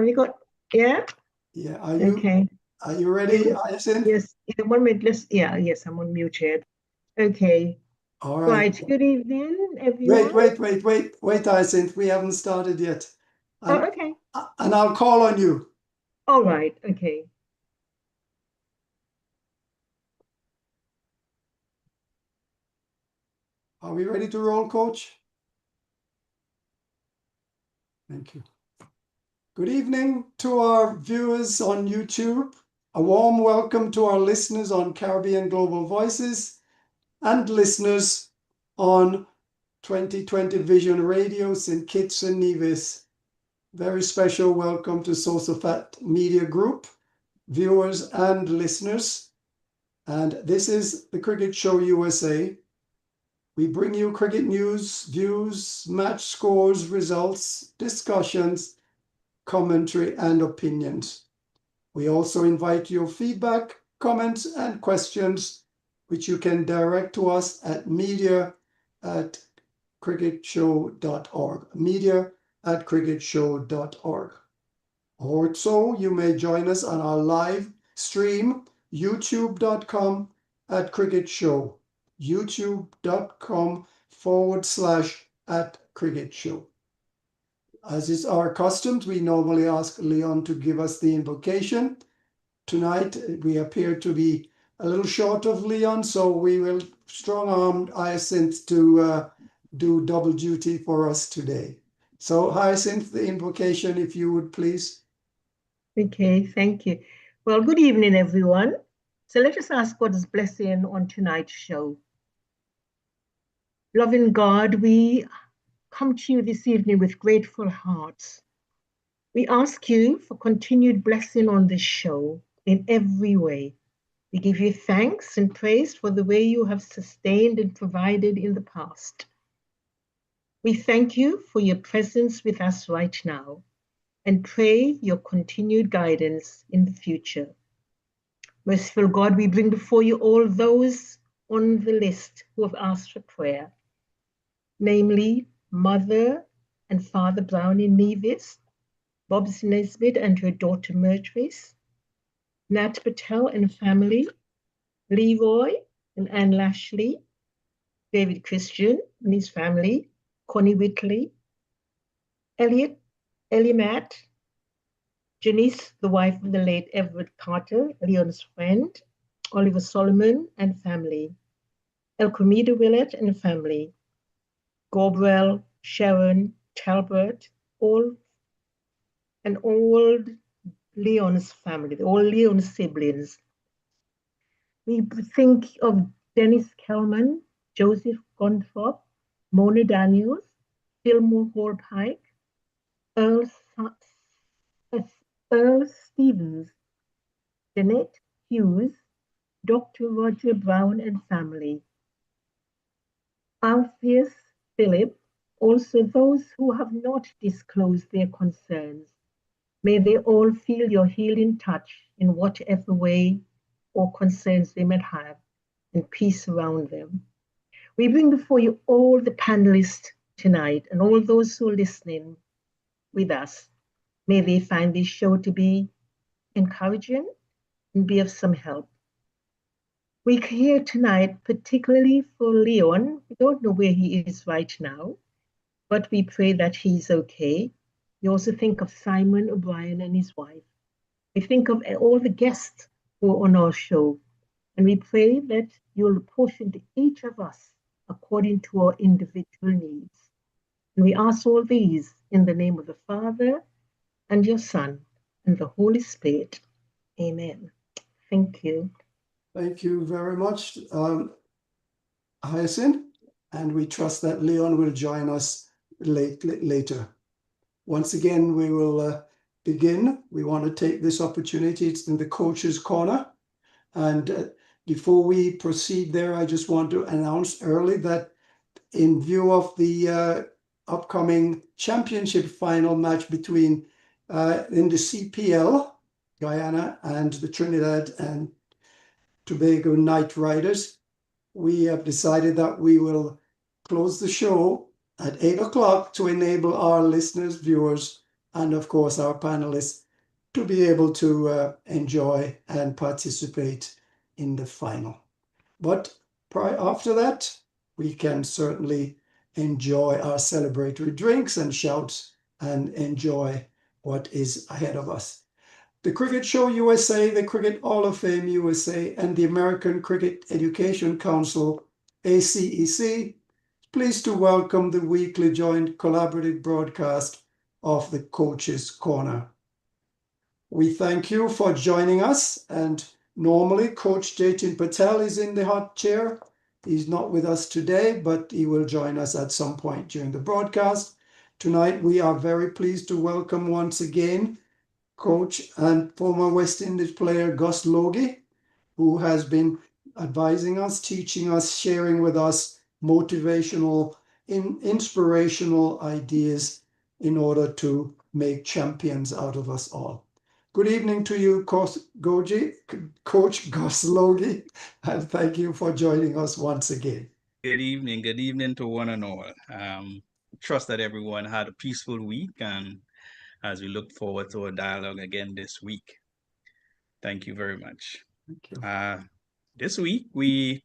Have you got, yeah? Yeah, Okay. are you ready, Hyacinth? Yes, in 1 minute, yes, I'm unmuted. Okay. All right. Right. Good evening, Wait, everyone. Hyacinth. We haven't started yet. Oh, And okay. I'll call on you. All right. Okay. Are we ready to roll, Coach? Thank you. Good evening to our viewers on YouTube. A warm welcome to our listeners on Caribbean Global Voices and listeners on 2020 Vision Radio St. Kitts and Nevis. Very special welcome to Sosofat Media Group, viewers and listeners. And this is the Cricket Show USA. We bring you cricket news, views, match scores, results, discussions, commentary, and opinions. We also invite your feedback, comments, and questions, which you can direct to us at media@cricketshow.org. Media@cricketshow.org. Also, you may join us on our live stream, youtube.com/cricketshow. youtube.com/@cricketshow. As is our custom, we normally ask Leon to give us the invocation. Tonight, we appear to be a little short of Leon, so we will strong-arm Hyacinth to do double duty for us today. So Hyacinth, the invocation, if you would please. Okay. Thank you. Well, good evening, everyone. So let us ask God's blessing on tonight's show. Loving God, we come to you this evening with grateful hearts. We ask you for continued blessing on this show in every way. We give you thanks and praise for the way you have sustained and provided in the past. We thank you for your presence with us right now and pray your continued guidance in the future. Merciful God, we bring before you all those on the list who have asked for prayer, namely Mother and Father Brown in Nevis, Bobs Nesbitt and her daughter Myrtris, Nat Patel and family, Leroy and Anne Lashley, David Christian and his family, Connie Whitley, Elliot, Ellie Matt, Janice, the wife of the late Everett Carter, Leon's friend, Oliver Solomon and family, Elcomida Willett and family, Gabriel, Sharon, Talbot, all Leon's family, all Leon's siblings. We think of Dennis Kelman, Joseph Gonthorpe, Mona Daniels, Fillmore Hall Pike, Earl Stevens, Jeanette Hughes, Dr. Roger Brown and family, Alpheus Philip, also those who have not disclosed their concerns. May they all feel your healing touch in whatever way or concerns they might have, and peace around them. We bring before you all the panelists tonight and all those who are listening with us. May they find this show to be encouraging and be of some help. We're here tonight, particularly for Leon. We don't know where he is right now, but we pray that he's okay. We also think of Simon O'Brien and his wife. We think of all the guests who are on our show, and we pray that you'll apportion to each of us according to our individual needs. And we ask all these in the name of the Father and your Son and the Holy Spirit. Amen. Thank you. Thank you very much, Hyacinth, and we trust that Leon will join us later. Once again, we will begin. We want to take this opportunity. It's in the Coach's Corner. And before we proceed there, I just want to announce early that in view of the upcoming championship final match between in the CPL, Guyana and the Trinidad and Tobago Knight Riders, we have decided that we will close the show at 8 o'clock to enable our listeners, viewers, and of course our panelists to be able to enjoy and participate in the final. But after that, we can certainly enjoy our celebratory drinks and shouts and enjoy what is ahead of us. The Cricket Show USA, the Cricket Hall of Fame USA, and the American Cricket Education Council, ACEC, pleased to welcome the weekly joint collaborative broadcast of the Coach's Corner. We thank you for joining us, and normally Coach Jatin Patel is in the hot chair. He's not with us today, but he will join us at some point during the broadcast. Tonight, we are very pleased to welcome once again Coach and former West Indies player Gus Logie, who has been advising us, teaching us, sharing with us motivational, inspirational ideas in order to make champions out of us all. Good evening to you, Coach Gus Logie, and thank you for joining us once again. Good evening to one and all. Trust that everyone had a peaceful week, and as we look forward to a dialogue again this week. Thank you very much. Thank you. This week, we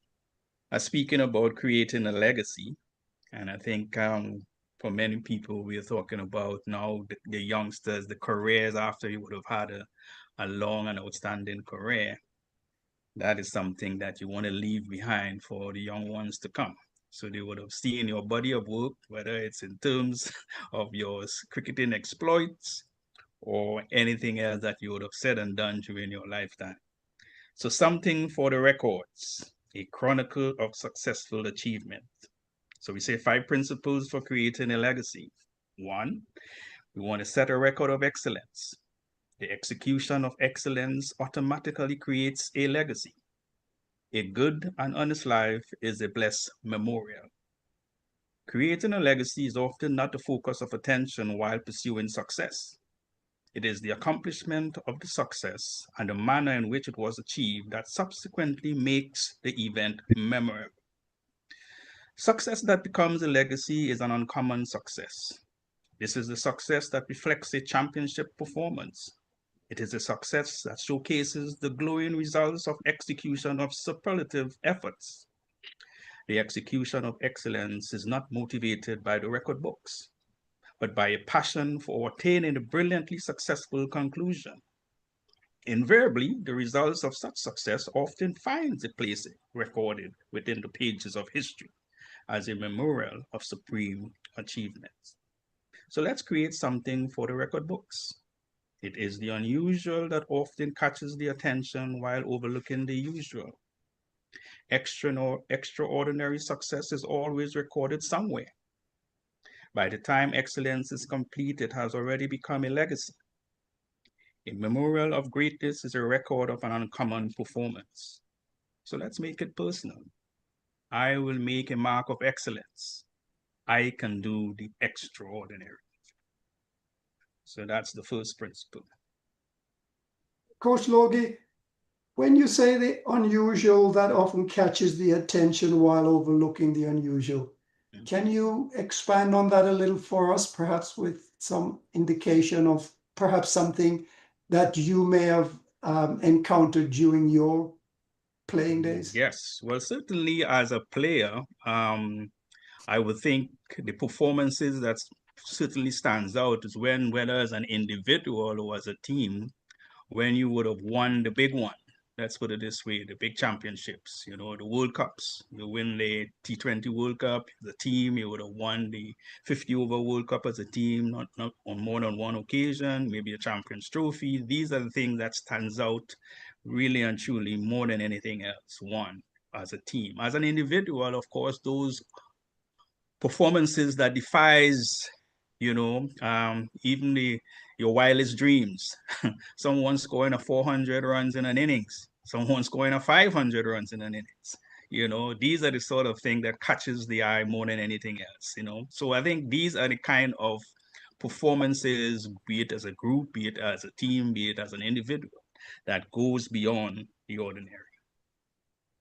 are speaking about creating a legacy, and I think for many people, we are talking about now the youngsters, the careers after you would have had a long and outstanding career. That is something that you want to leave behind for the young ones to come. So they would have seen your body of work, whether it's in terms of your cricketing exploits or anything else that you would have said and done during your lifetime. So something for the records, a chronicle of successful achievement. So we say 5 principles for creating a legacy. 1, we want to set a record of excellence. The execution of excellence automatically creates a legacy. A good and honest life is a blessed memorial. Creating a legacy is often not the focus of attention while pursuing success. It is the accomplishment of the success and the manner in which it was achieved that subsequently makes the event memorable. Success that becomes a legacy is an uncommon success. This is the success that reflects a championship performance. It is a success that showcases the glowing results of execution of superlative efforts. The execution of excellence is not motivated by the record books, but by a passion for attaining a brilliantly successful conclusion. Invariably, the results of such success often finds a place recorded within the pages of history as a memorial of supreme achievements. So let's create something for the record books. It is the unusual that often catches the attention while overlooking the usual. Extraordinary success is always recorded somewhere. By the time excellence is complete, it has already become a legacy. A memorial of greatness is a record of an uncommon performance. So let's make it personal. I will make a mark of excellence. I can do the extraordinary. So that's the first principle. Coach Logie, when you say the unusual, that often catches the attention while overlooking the unusual. Can you expand on that a little for us, perhaps with some indication of perhaps something that you may have encountered during your playing days? Yes, well, certainly as a player, I would think the performances that certainly stands out is when, whether as an individual or as a team, when you would have won the big one. Let's put it this way, the big championships, the World Cups. You win the T20 World Cup as a team, you would have won the 50 over World Cup as a team, not on more than one occasion, maybe a Champions Trophy. These are the things that stands out really and truly more than anything else, one, as a team. As an individual, of course, those performances that defies, even your wildest dreams. Someone scoring a 400 runs in an innings, someone scoring a 500 runs in an innings. These are the sort of thing that catches the eye more than anything else. So I think these are the kind of performances, be it as a group, be it as a team, be it as an individual, that goes beyond the ordinary.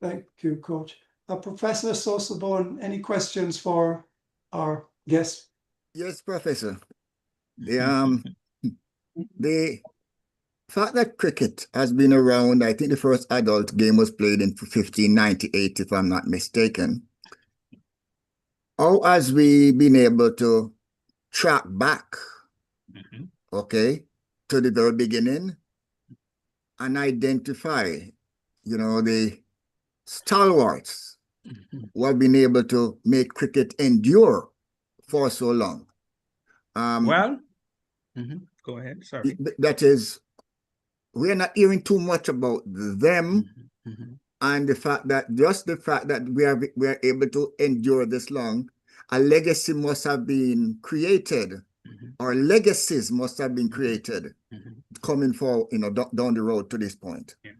Thank you, Coach. Professor Sosabon, any questions for our guest? Yes, Professor. the fact that cricket has been around, I think the first adult game was played in 1598, if I'm not mistaken. How has we been able to track back, okay, to the very beginning and identify, the stalwarts who have been able to make cricket endure for so long? Well, go ahead, sorry. That is, we're not hearing too much about them and the fact that we are able to endure this long, a legacy must have been created, or legacies must have been created coming for, down the road to this point. Yeah.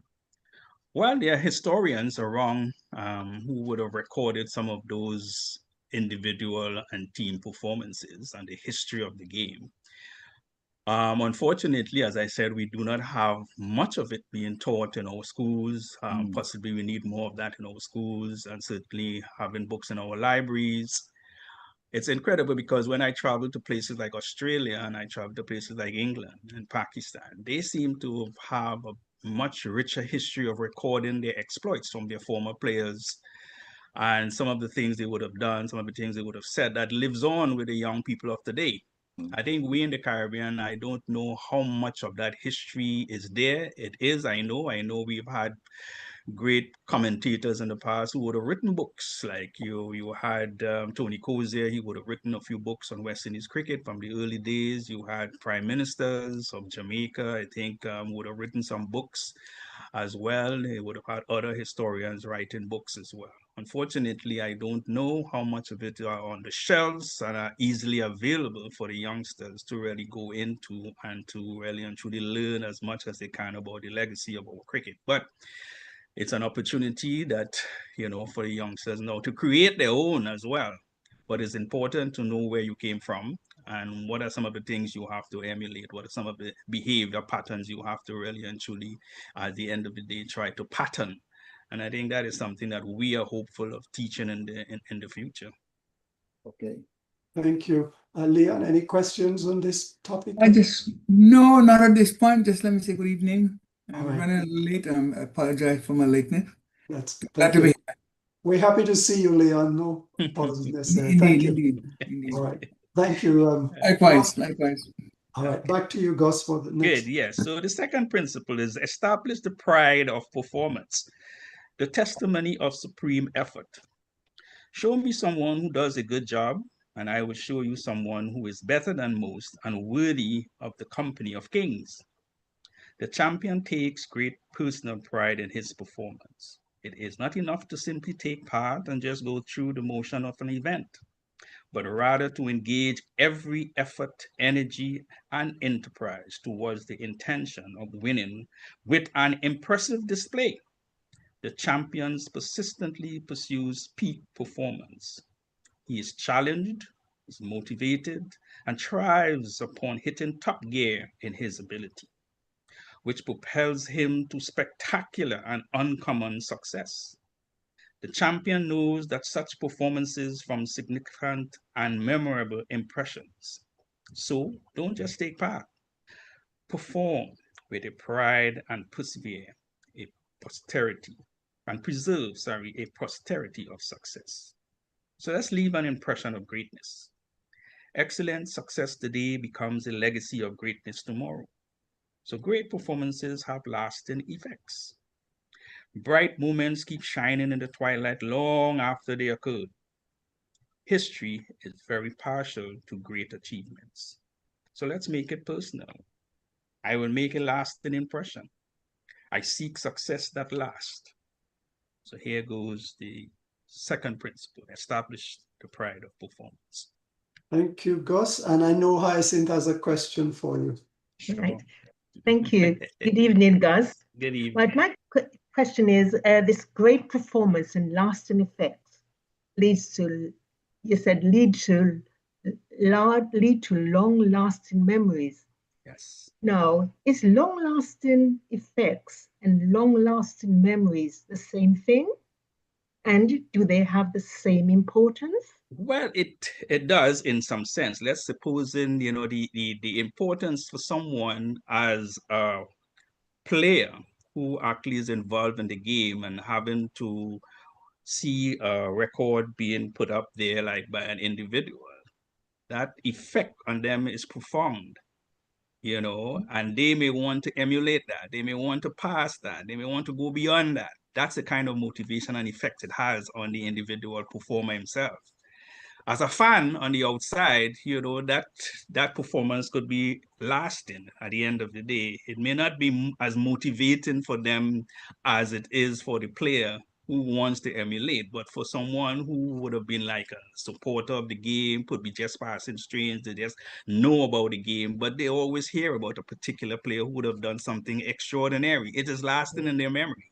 Well, there are historians around who would have recorded some of those individual and team performances and the history of the game. Unfortunately, as I said, we do not have much of it being taught in our schools. Possibly we need more of that in our schools, and certainly having books in our libraries. It's incredible because when I travel to places like Australia and I travel to places like England and Pakistan, they seem to have a much richer history of recording their exploits from their former players and some of the things they would have done, some of the things they would have said that lives on with the young people of today. I think we in the Caribbean, I don't know how much of that history is there. It is, I know we've had great commentators in the past who would have written books. Like you had Tony Cozier, he would have written a few books on West Indies cricket from the early days. You had prime ministers of Jamaica, I think, would have written some books as well. They would have had other historians writing books as well. Unfortunately, I don't know how much of it are on the shelves and are easily available for the youngsters to really go into and to really and truly learn as much as they can about the legacy of our cricket. But it's an opportunity that, for the youngsters now to create their own as well. But it's important to know where you came from and what are some of the things you have to emulate, what are some of the behavior patterns you have to really and truly, at the end of the day, try to pattern. And I think that is something that we are hopeful of teaching in the future. Okay. Thank you. Leon, any questions on this topic? No, not at this point. Just let me say good evening. I'm right. running a little late. I apologize for my lateness. Thank you. We're happy to see you, Leon. No apologies necessary. Thank you. Indeed. All right. Thank you. Likewise. All right. Back to you, Gus, for the next. Good, yes. So the second principle is establish the pride of performance, the testimony of supreme effort. Show me someone who does a good job, and I will show you someone who is better than most and worthy of the company of kings. The champion takes great personal pride in his performance. It is not enough to simply take part and just go through the motion of an event, but rather to engage every effort, energy, and enterprise towards the intention of winning with an impressive display. The champion persistently pursues peak performance. He is challenged, is motivated, and thrives upon hitting top gear in his ability, which propels him to spectacular and uncommon success. The champion knows that such performances form significant and memorable impressions. So don't just take part. Perform with a pride and persevere, a posterity, and preserve, a posterity of success. So let's leave an impression of greatness. Excellent success today becomes a legacy of greatness tomorrow. So great performances have lasting effects. Bright moments keep shining in the twilight long after they occurred. History is very partial to great achievements. So let's make it personal. I will make a lasting impression. I seek success that lasts. So here goes the second principle, establish the pride of performance. Thank you, Gus. And I know Hyacinth has a question for you. Sure. Right. Thank you. Good evening, Gus. Good evening. But my question is, this great performance and lasting effects lead to long-lasting memories. Yes. Now, is long-lasting effects and long-lasting memories the same thing? And do they have the same importance? Well, it does in some sense. Let's suppose in the importance for someone as a player who actually is involved in the game and having to see a record being put up there like by an individual, that effect on them is profound, and they may want to emulate that. They may want to pass that. They may want to go beyond that. That's the kind of motivation and effect it has on the individual performer himself. As a fan on the outside, that performance could be lasting at the end of the day. It may not be as motivating for them as it is for the player who wants to emulate, but for someone who would have been like a supporter of the game, could be just passing strings, they just know about the game, but they always hear about a particular player who would have done something extraordinary. It is lasting in their memory.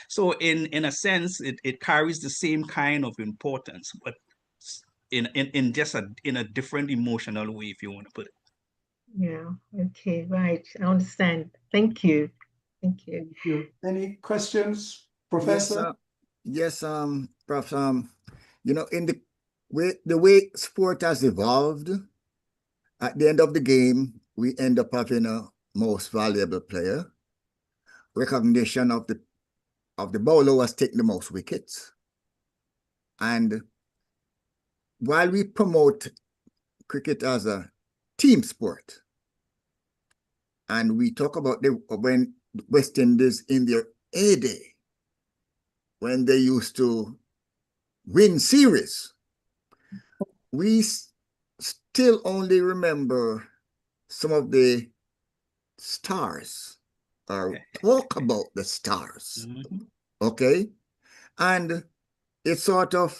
So in a sense, it carries the same kind of importance, but in just in a different emotional way, if you want to put it. Yeah, okay, right. I understand. Thank you. Thank you. Thank you. Any questions, Professor? Yes, Prof. In the way sport has evolved, at the end of the game, we end up having a most valuable player, recognition of the bowler who has taken the most wickets. And while we promote cricket as a team sport, and we talk about when West Indies in their heyday, when they used to win series, we still only remember some of the stars or talk about the stars. Okay? And it sort of,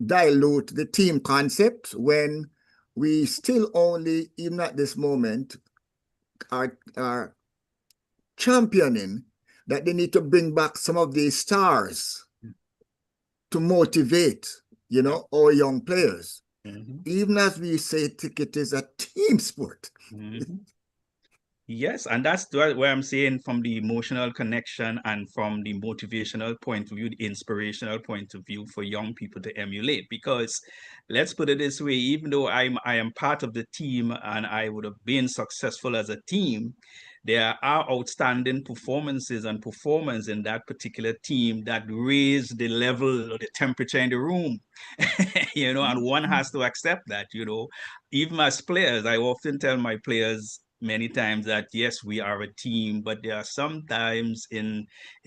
dilute the team concept when we still only, even at this moment, are championing that they need to bring back some of these stars to motivate, our young players. Even as we say, cricket is a team sport. Yes, and that's where I'm saying from the emotional connection and from the motivational point of view, the inspirational point of view for young people to emulate. Because let's put it this way, even though I am part of the team and I would have been successful as a team, there are outstanding performances and performers in that particular team that raise the level or the temperature in the room. And one has to accept that, even as players. I often tell my players many times that yes, we are a team, but there are sometimes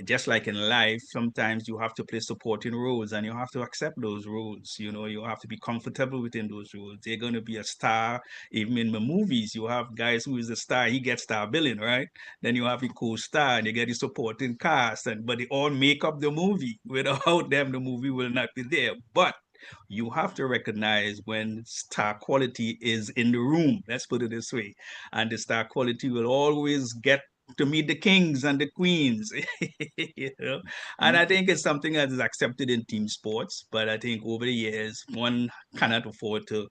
just like in life, sometimes you have to play supporting roles and you have to accept those roles. You have to be comfortable within those roles. They're going to be a star. Even in the movies, you have guys who is a star, he gets star billing, right? Then you have a co-star and you get the supporting cast, but they all make up the movie. Without them, the movie will not be there. But you have to recognize when star quality is in the room. Let's put it this way. And the star quality will always get to meet the kings and the queens. And I think it's something that is accepted in team sports. But I think over the years, one cannot afford to.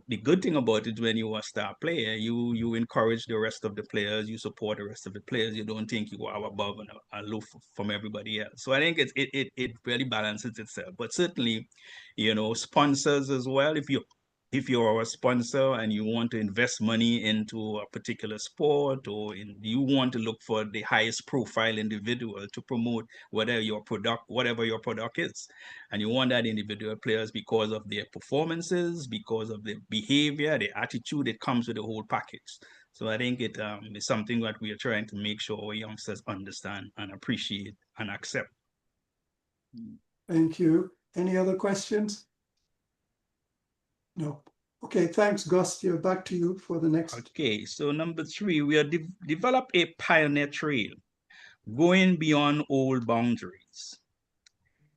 The good thing about it, when you are a star player, you encourage the rest of the players, you support the rest of the players. You don't think you are above and aloof from everybody else. So I think it really balances itself. But certainly, sponsors as well. If you're a sponsor and you want to invest money into a particular sport, or you want to look for the highest profile individual to promote whatever your product is, and you want that individual players because of their performances, because of their behavior, their attitude, it comes with the whole package. So I think it is something that we are trying to make sure our youngsters understand and appreciate and accept. Thank you. Any other questions? No. Okay, thanks, Gus. Back to you for the next. Okay, so number 3, we are develop a pioneer trail, going beyond old boundaries.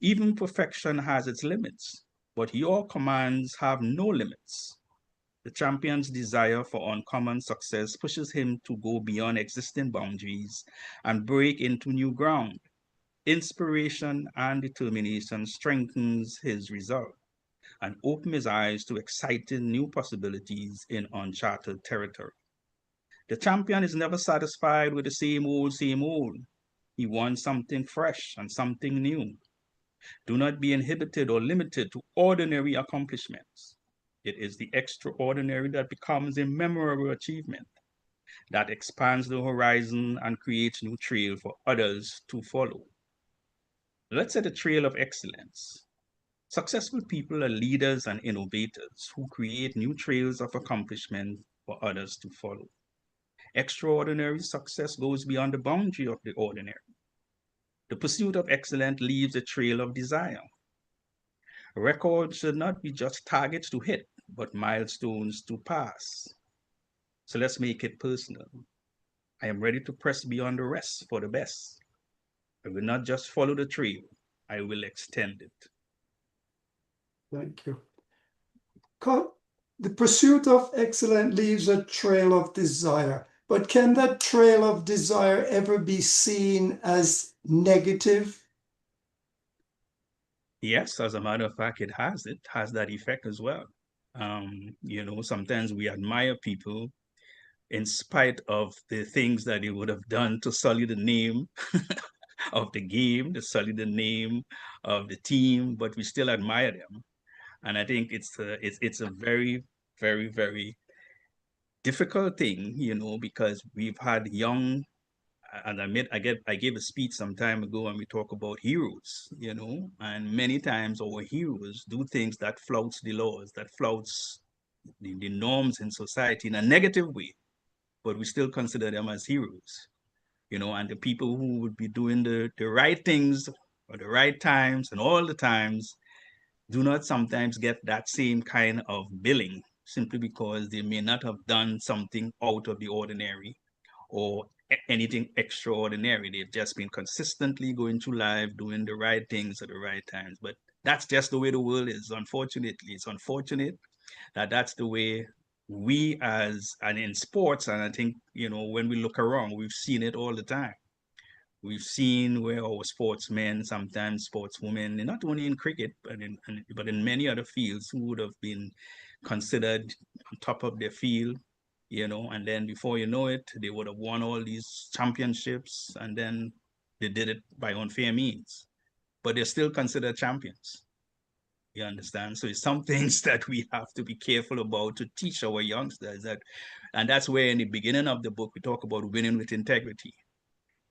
Even perfection has its limits, but your commands have no limits. The champion's desire for uncommon success pushes him to go beyond existing boundaries and break into new ground. Inspiration and determination strengthens his resolve and opens his eyes to exciting new possibilities in uncharted territory. The champion is never satisfied with the same old, same old. He wants something fresh and something new. Do not be inhibited or limited to ordinary accomplishments. It is the extraordinary that becomes a memorable achievement, that expands the horizon and creates new trail for others to follow. Let's set a trail of excellence. Successful people are leaders and innovators who create new trails of accomplishment for others to follow. Extraordinary success goes beyond the boundary of the ordinary. The pursuit of excellence leaves a trail of desire. Records should not be just targets to hit, but milestones to pass. So let's make it personal. I am ready to press beyond the rest for the best. I will not just follow the trail, I will extend it. Thank you. The pursuit of excellence leaves a trail of desire, but can that trail of desire ever be seen as negative? Yes, as a matter of fact, it has that effect as well. Sometimes we admire people in spite of the things that they would have done to sully the name of the game, to sully the name of the team, but we still admire them. And I think it's a very, very, very difficult thing, because we've had young, and I gave a speech some time ago and we talk about heroes, and many times our heroes do things that flouts the laws, that flouts the norms in society in a negative way, but we still consider them as heroes, and the people who would be doing the right things at the right times and all the times do not sometimes get that same kind of billing simply because they may not have done something out of the ordinary or anything extraordinary. They've just been consistently going through life, doing the right things at the right times. But that's just the way the world is, unfortunately. It's unfortunate that that's the way we and in sports, and I think, when we look around, we've seen it all the time. We've seen where our sportsmen, sometimes sportswomen, and not only in cricket, but in many other fields, who would have been considered on top of their field, and then before you know it, they would have won all these championships, and then they did it by unfair means, but they're still considered champions. You understand? So it's some things that we have to be careful about to teach our youngsters and that's where in the beginning of the book, we talk about winning with integrity,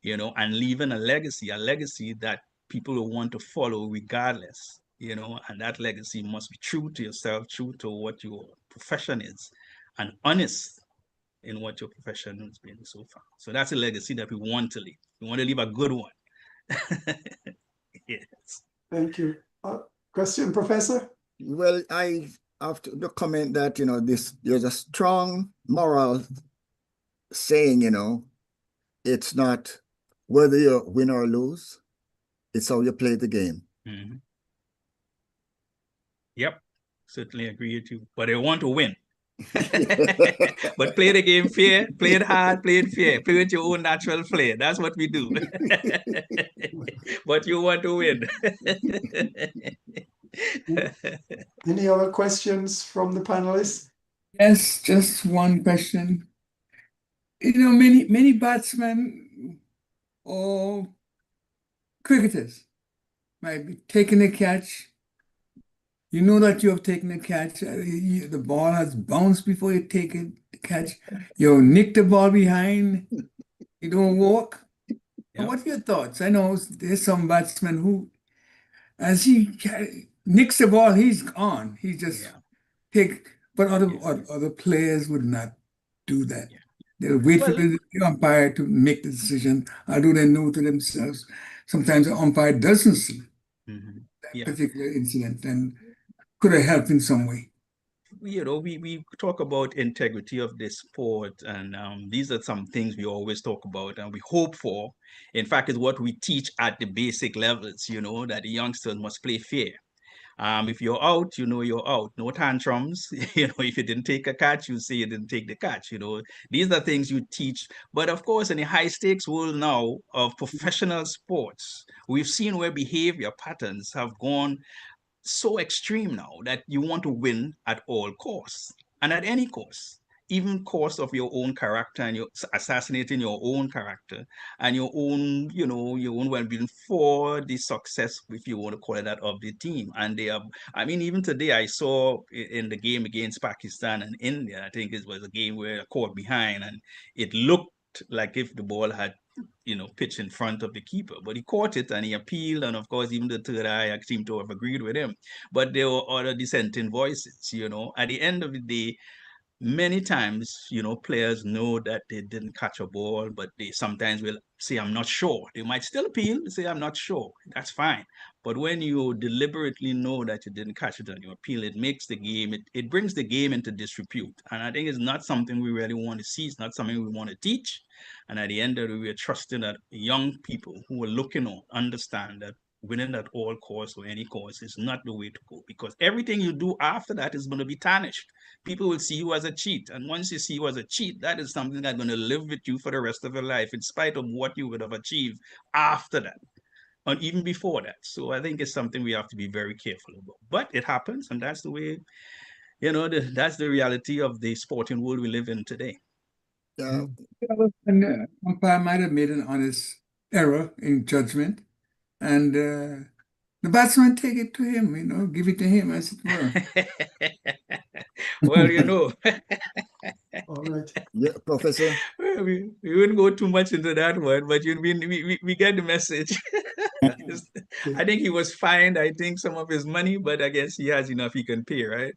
and leaving a legacy that people will want to follow regardless, and that legacy must be true to yourself, true to what your profession is, and honest in what your profession has been so far. So that's a legacy that we want to leave. We want to leave a good one. Yes. Thank you. Question, Professor? Well, I have to comment that, there's a strong moral saying, it's not whether you win or lose, it's how you play the game. Mm-hmm. Yep, certainly agree with you. But I want to win. But play the game fair, play it hard, play it fair, play with your own natural flair. That's what we do. But you want to win. Any other questions from the panelists? Yes, just one question. Many batsmen or cricketers might be taking a catch. You know that you have taken a catch. The ball has bounced before you take it, the catch. You nick the ball behind. You don't walk. Yep. What are your thoughts? I know there's some batsmen who, as he nicks the ball, he's gone. He just but other players would not do that. Yeah. They'll wait for the umpire to make the decision, although they know to themselves. Sometimes the umpire doesn't see that particular incident and could have helped in some way. We talk about integrity of the sport, and these are some things we always talk about and we hope for. In fact, it's what we teach at the basic levels, that the youngsters must play fair. If you're out, you're out. No tantrums. If you didn't take a catch, you say you didn't take the catch. These are things you teach. But of course, in the high stakes world now of professional sports, we've seen where behavior patterns have gone so extreme now that you want to win at all costs and at any cost. even course of your own character and you're assassinating your own character and your own, you know, your own well-being for the success, if you want to call it that, of the team. And they are, I mean, even today I saw in the game against Pakistan and India, I think it was a game where I caught behind and it looked like if the ball had, you know, pitched in front of the keeper, but he caught it and he appealed. And of course, even the third eye seemed to have agreed with him. But there were other dissenting voices, you know. At the end of the day, many times, you know, players know that they didn't catch a ball, but they sometimes will say, I'm not sure. They might still appeal, say, I'm not sure. That's fine. But when you deliberately know that you didn't catch it and you appeal, it makes the game, it brings the game into disrepute. And I think it's not something we really want to see. It's not something we want to teach. And at the end of it, we're trusting that young people who are looking on understand that winning at all costs or any cost is not the way to go, because everything you do after that is going to be tarnished. People will see you as a cheat. And once you see you as a cheat, that is something that's going to live with you for the rest of your life, in spite of what you would have achieved after that, or even before that. So I think it's something we have to be very careful about. But it happens, and that's the way, you know, that's the reality of the sporting world we live in today. And umpire might have made an honest error in judgment, and the batsman take it to him, you know, give it to him, as it were. Well, you know, All right. Yeah, Professor. we wouldn't go too much into that one, but we get the message. I think he was fined, I think, some of his money, but I guess he has enough he can pay, right?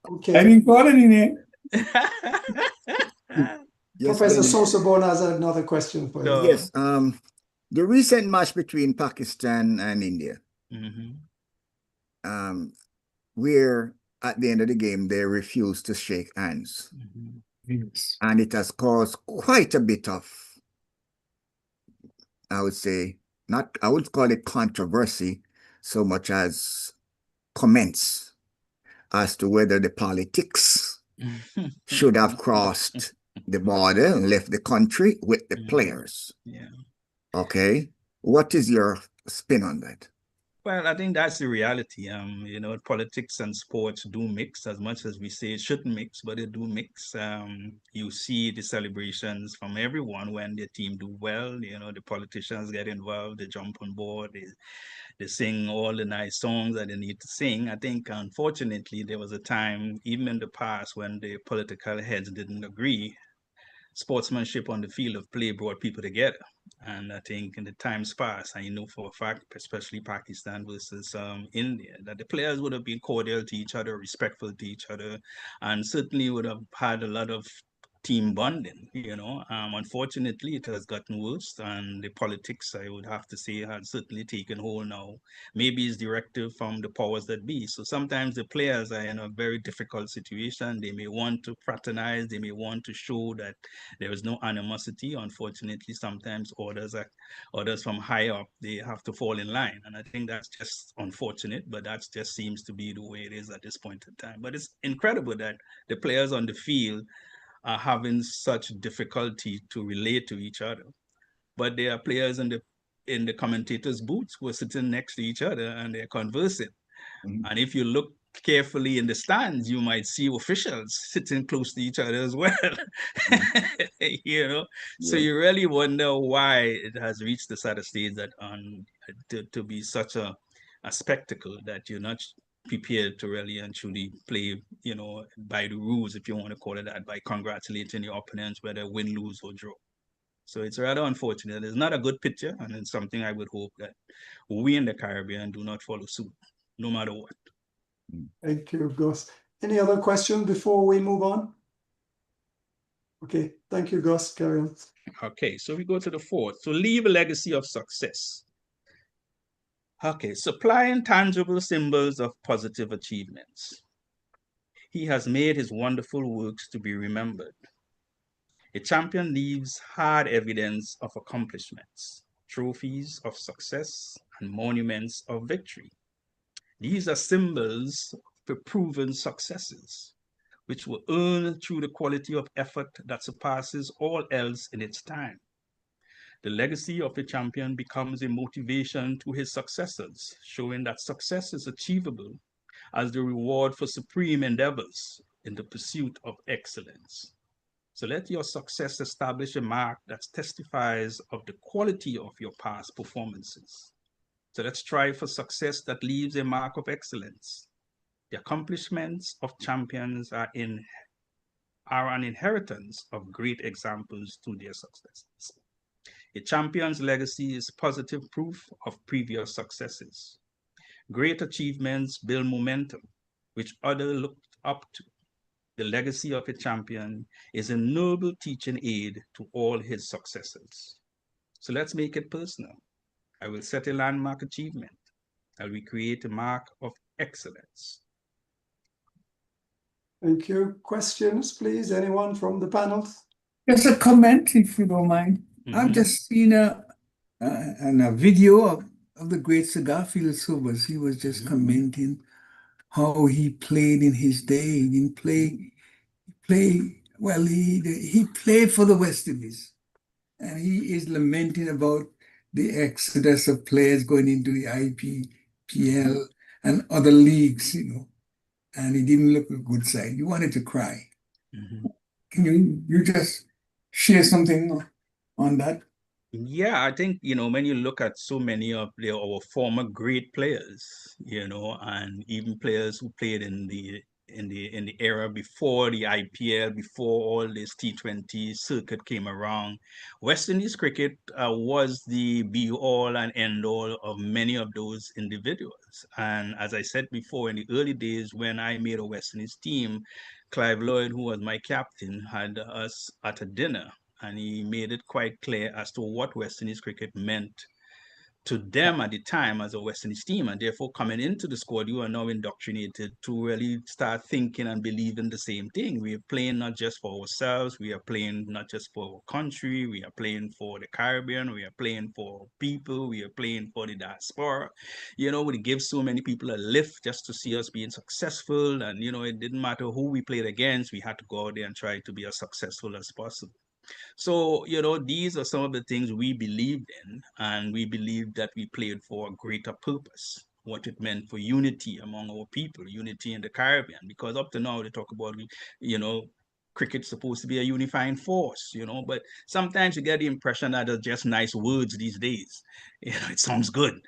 Okay. I didn't call it in there. Yes, Professor Benny. Sosa-Bone has another question for you. So- Yes, the recent match between Pakistan and India, Mhm, where at the end of the game they refused to shake hands, mhm. Yes. and it has caused quite a bit of, I would say, not, I would call it controversy so much as comments as to whether the politics should have crossed the border and left the country with the players. Yeah. Okay, what is your spin on that? Well, I think that's the reality. You know, politics and sports do mix, as much as we say it shouldn't mix, but it do mix. You see the celebrations from everyone when their team do well. You know, the politicians get involved, they jump on board, they sing all the nice songs that they need to sing. I think, unfortunately, there was a time, even in the past, when the political heads didn't agree. Sportsmanship on the field of play brought people together. And I think in the times past, I know for a fact, especially Pakistan versus India, that the players would have been cordial to each other, respectful to each other, and certainly would have had a lot of team bonding, you know. Unfortunately, it has gotten worse, and the politics, I would have to say, has certainly taken hold now. Maybe it's directive from the powers that be. So sometimes the players are in a very difficult situation. They may want to fraternize, they may want to show that there is no animosity. Unfortunately, sometimes orders from high up, they have to fall in line. And I think that's just unfortunate, but that just seems to be the way it is at this point in time. But it's incredible that the players on the field are having such difficulty to relate to each other. But there are players in the commentators' booths who are sitting next to each other and they're conversing. And if you look carefully in the stands, you might see officials sitting close to each other as well. You know, so you really wonder why it has reached the sort of stage that to be such a spectacle that you're not prepared to really and truly play, you know, by the rules, if you want to call it that, by congratulating your opponents, whether win, lose, or draw. So it's rather unfortunate. It's not a good picture, and it's something I would hope that we in the Caribbean do not follow suit, no matter what. Thank you, Gus. Any other question before we move on? Okay, thank you, Gus. Carry on. Okay, so we go to the fourth. So leave a legacy of success. Okay, supplying tangible symbols of positive achievements. He has made his wonderful works to be remembered. A champion leaves hard evidence of accomplishments, trophies of success, and monuments of victory. These are symbols for proven successes, which were earned through the quality of effort that surpasses all else in its time. The legacy of a champion becomes a motivation to his successors, showing that success is achievable as the reward for supreme endeavors. in the pursuit of excellence. So let your success establish a mark that testifies of the quality of your past performances. So let's strive for success that leaves a mark of excellence. The accomplishments of champions are an inheritance of great examples to their successes. A champion's legacy is positive proof of previous successes. Great achievements build momentum, which others look up to. The legacy of a champion is a noble teaching aid to all his successors. So let's make it personal. I will set a landmark achievement. I will create a mark of excellence. Thank you. Questions, please? Anyone from the panel? Just a comment, if you don't mind. I've just seen a video of the great Cigarfield Sobers. He was just commenting how he played in his day. He didn't play well. He played for the West Indies, and he is lamenting about the exodus of players going into the IPL and other leagues, and he didn't look a good side. He wanted to cry. Can you just share something on that? Yeah, I think, when you look at so many of our former great players, and even players who played in the era before the IPL, before all this T20 circuit came around, West Indies cricket was the be-all and end-all of many of those individuals. And as I said before, in the early days when I made a West Indies team, Clive Lloyd, who was my captain, had us at a dinner, and he made it quite clear as to what West Indies cricket meant to them at the time as a West Indies team. And therefore, coming into the squad, you are now indoctrinated to really start thinking and believing the same thing. We are playing not just for ourselves, we are playing not just for our country, we are playing for the Caribbean, we are playing for people, we are playing for the diaspora. We give so many people a lift just to see us being successful. And, it didn't matter who we played against, we had to go out there and try to be as successful as possible. So, these are some of the things we believed in, and we believed that we played for a greater purpose, what it meant for unity among our people, unity in the Caribbean, because up to now they talk about, cricket's supposed to be a unifying force, but sometimes you get the impression that they're just nice words these days. It sounds good,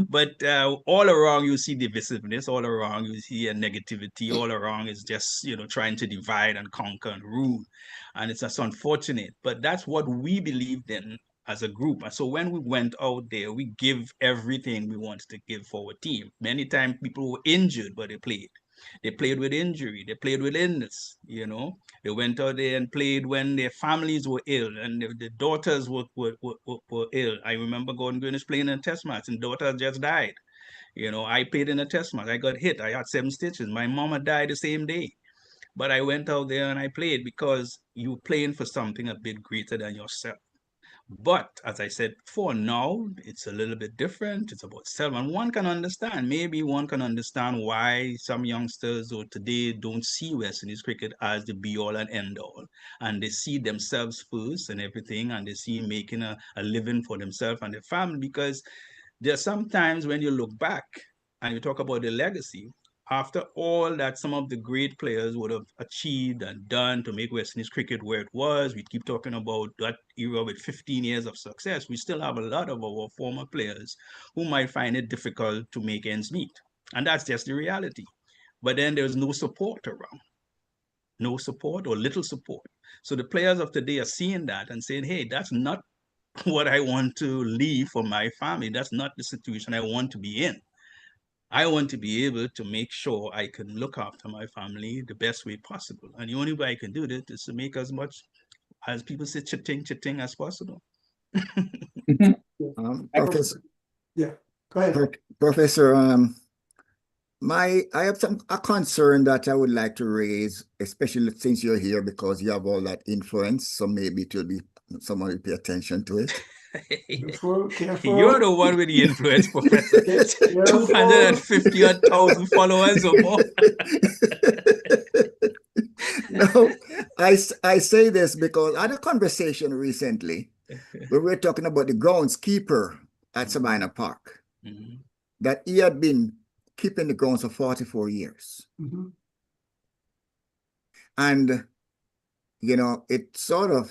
but all around you see divisiveness, all around you see a negativity, all around is just, trying to divide and conquer and rule. And it's just unfortunate, but that's what we believed in as a group. And so when we went out there, we give everything we wanted to give for our team. Many times people were injured, but they played. They played with injury. They played with illness, They went out there and played when their families were ill and the daughters were ill. I remember Gordon Greenwich playing in a test match and daughter just died. I played in a test match. I got hit. I had 7 stitches. My mama died the same day. But I went out there and I played because you're playing for something a bit greater than yourself. But as I said before, now it's a little bit different. It's about self. And one can understand, maybe one can understand why some youngsters or today don't see West Indies cricket as the be-all and end-all. And they see themselves first and everything, and they see making a living for themselves and their family. Because there are some times when you look back and you talk about the legacy, after all that some of the great players would have achieved and done to make West Indies cricket where it was, we keep talking about that era with 15 years of success, we still have a lot of our former players who might find it difficult to make ends meet. And that's just the reality. But then there's no support around. No support or little support. So the players of today are seeing that and saying, hey, that's not what I want to leave for my family. That's not the situation I want to be in. I want to be able to make sure I can look after my family the best way possible. And the only way I can do that is to make as much, as people say, chitting as possible. Professor, Yeah, go ahead. Professor, I have a concern that I would like to raise, especially since you're here, because you have all that influence. So maybe it will be someone will pay attention to it. Careful. You're the one with the influence, Professor. 250,000 followers or more. No, I say this because I had a conversation recently where we were talking about the groundskeeper at Sabina Park, that he had been keeping the grounds for 44 years. And, it sort of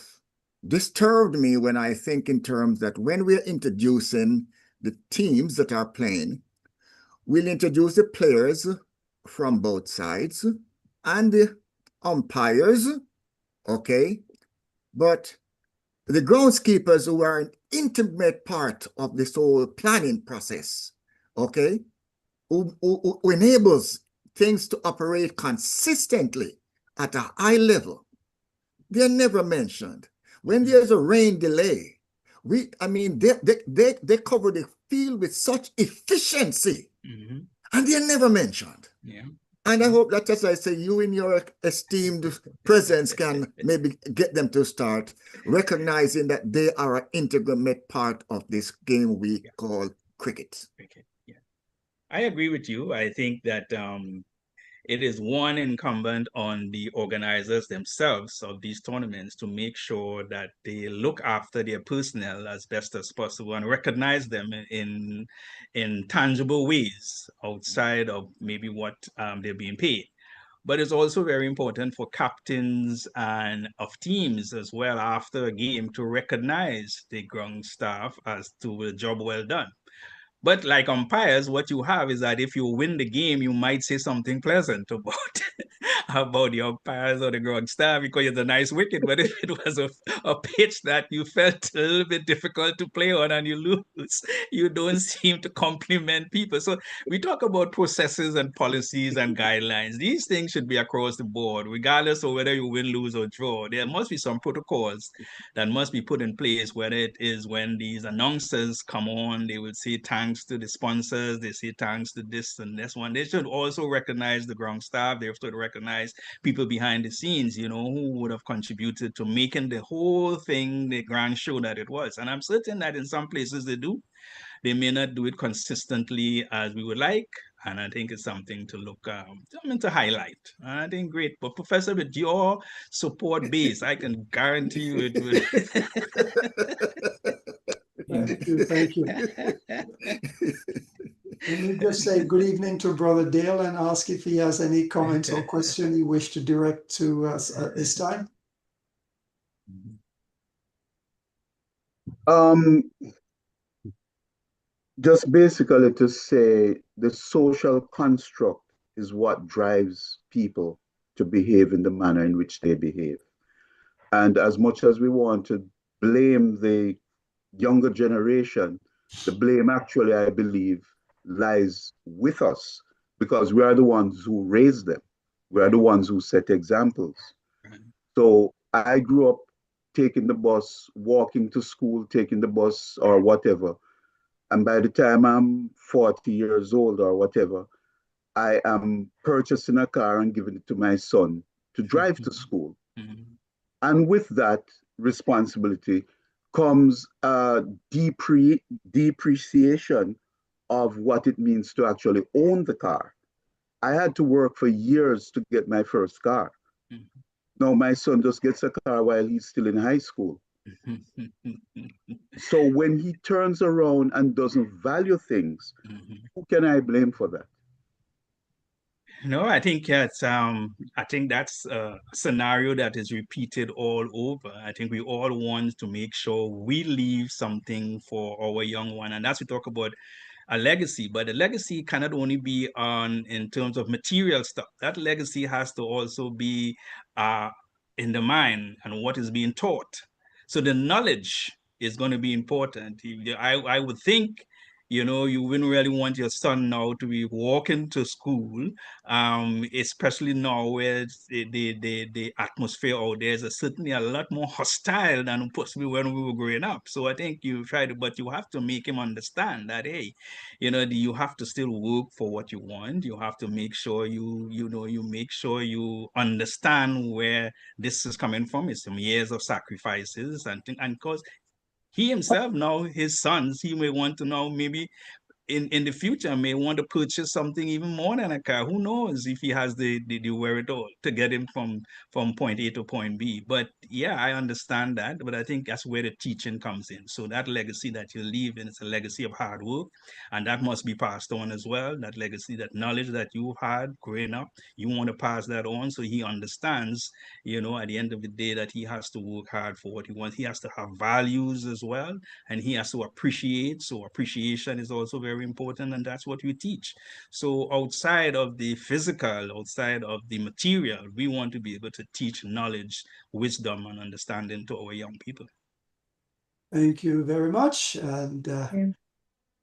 disturbed me when I think in terms that when we're introducing the teams that are playing, we'll introduce the players from both sides and the umpires, okay? But the groundskeepers who are an intimate part of this whole planning process, okay, who enables things to operate consistently at a high level, they're never mentioned. When there's a rain delay, they cover the field with such efficiency, and they're never mentioned. Yeah. And I hope that, as I say, you in your esteemed presence can maybe get them to start recognizing that they are an integral part of this game we call cricket. Yeah. I agree with you. I think that it is one incumbent on the organizers themselves of these tournaments to make sure that they look after their personnel as best as possible and recognize them in tangible ways outside of maybe what they're being paid. But it's also very important for captains and of teams as well after a game to recognize the ground staff as to a job well done. But like umpires, what you have is that if you win the game, you might say something pleasant about about the umpires or the ground staff because it's a nice wicket. But if it was a pitch that you felt a little bit difficult to play on and you lose, you don't seem to compliment people. So we talk about processes and policies and guidelines. These things should be across the board, regardless of whether you win, lose, or draw. There must be some protocols that must be put in place, whether it is when these announcers come on, they will say thanks to the sponsors, they say thanks to this and this one. They should also recognize the ground staff. They have to recognize people behind the scenes, who would have contributed to making the whole thing the grand show that it was. And I'm certain that in some places they do. They may not do it consistently as we would like, and I think it's something to look, to highlight. And I think great. But Professor, with your support base, I can guarantee you it will. Thank you. Let me just say good evening to Brother Dale and ask if he has any comments or question he wished to direct to us at this time. Just basically to say the social construct is what drives people to behave in the manner in which they behave. And as much as we want to blame the younger generation, the blame actually, I believe, lies with us because we are the ones who raised them. We are the ones who set examples. So I grew up taking the bus, walking to school, taking the bus or whatever. And by the time I'm 40 years old or whatever, I am purchasing a car and giving it to my son to drive to school. And with that responsibility comes a depreciation of what it means to actually own the car. I had to work for years to get my first car. Now my son just gets a car while he's still in high school. So when he turns around and doesn't value things, who can I blame for that? No, I think that's a scenario that is repeated all over. I think we all want to make sure we leave something for our young one, and that's we talk about a legacy. But the legacy cannot only be in terms of material stuff. That legacy has to also be in the mind and what is being taught. So the knowledge is going to be important. I would think, you wouldn't really want your son now to be walking to school, especially now where the atmosphere out there is certainly a lot more hostile than possibly when we were growing up. So I think but you have to make him understand that, hey, you have to still work for what you want. You have to make sure you make sure you understand where this is coming from. It's some years of sacrifices and because he himself now, his sons, he may want to know maybe in the future may want to purchase something even more than a car. Who knows if he has the wherewithal to get him from point A to point B. But yeah, I understand that. But I think that's where the teaching comes in. So that legacy that you leave in, it's a legacy of hard work, and that must be passed on as well. That legacy, that knowledge that you had growing up, you want to pass that on so he understands, you know, at the end of the day, that he has to work hard for what he wants. He has to have values as well, and he has to appreciate. So appreciation is also very important, and that's what we teach. So outside of the physical, outside of the material, we want to be able to teach knowledge, wisdom, and understanding to our young people. Thank you very much. And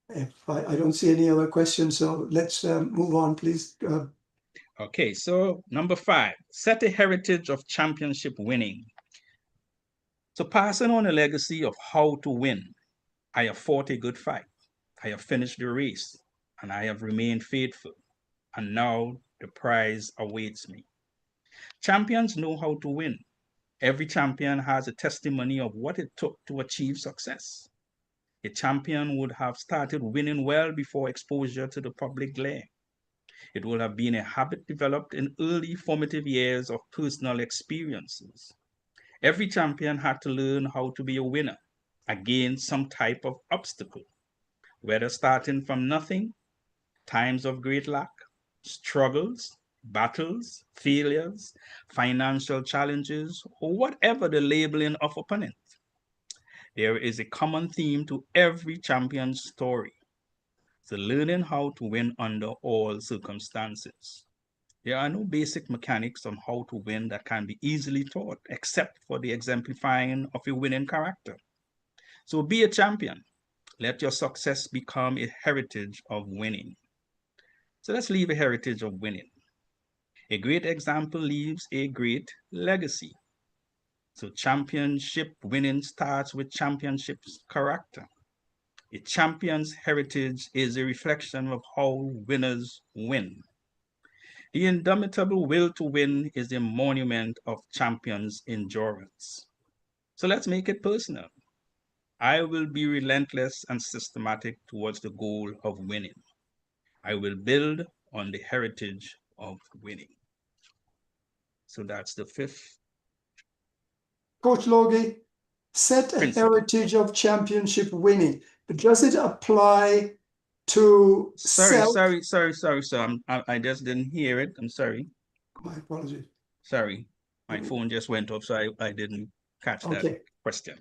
if I don't see any other questions, so let's move on, please. Okay, so number 5, set a heritage of championship winning. So passing on a legacy of how to win. I have fought a good fight. I have finished the race, and I have remained faithful. And now the prize awaits me. Champions know how to win. Every champion has a testimony of what it took to achieve success. A champion would have started winning well before exposure to the public glare. It will have been a habit developed in early formative years of personal experiences. Every champion had to learn how to be a winner against some type of obstacle, whether starting from nothing, times of great lack, struggles, battles, failures, financial challenges, or whatever the labeling of opponent. There is a common theme to every champion's story. So learning how to win under all circumstances. There are no basic mechanics on how to win that can be easily taught, except for the exemplifying of a winning character. So be a champion. Let your success become a heritage of winning. So let's leave a heritage of winning. A great example leaves a great legacy. So championship winning starts with championship's character. A champion's heritage is a reflection of how winners win. The indomitable will to win is a monument of champions' endurance. So let's make it personal. I will be relentless and systematic towards the goal of winning. I will build on the heritage of winning. So that's the 5th. Coach Logie, set a heritage of championship winning, but does it apply to Sorry. I just didn't hear it. I'm sorry. My apologies. Sorry. My phone just went off, so I didn't catch that question.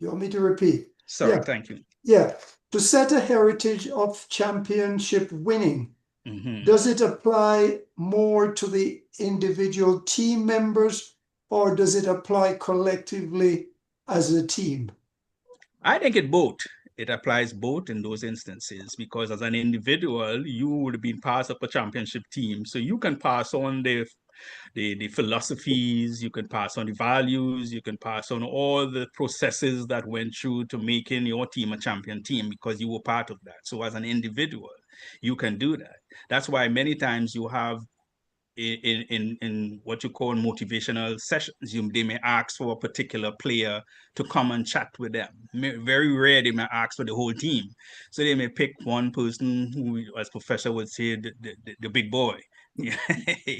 You want me to repeat? Sorry, thank you. Yeah. To set a heritage of championship winning, does it apply more to the individual team members, or does it apply collectively as a team? I think it applies both in those instances, because as an individual, you would have been part of a championship team. So you can pass on the philosophies, you can pass on the values, you can pass on all the processes that went through to making your team a champion team, because you were part of that. So as an individual, you can do that. That's why many times you have in what you call motivational sessions, they may ask for a particular player to come and chat with them. Very rare they may ask for the whole team. So they may pick one person who, as Professor would say, the big boy,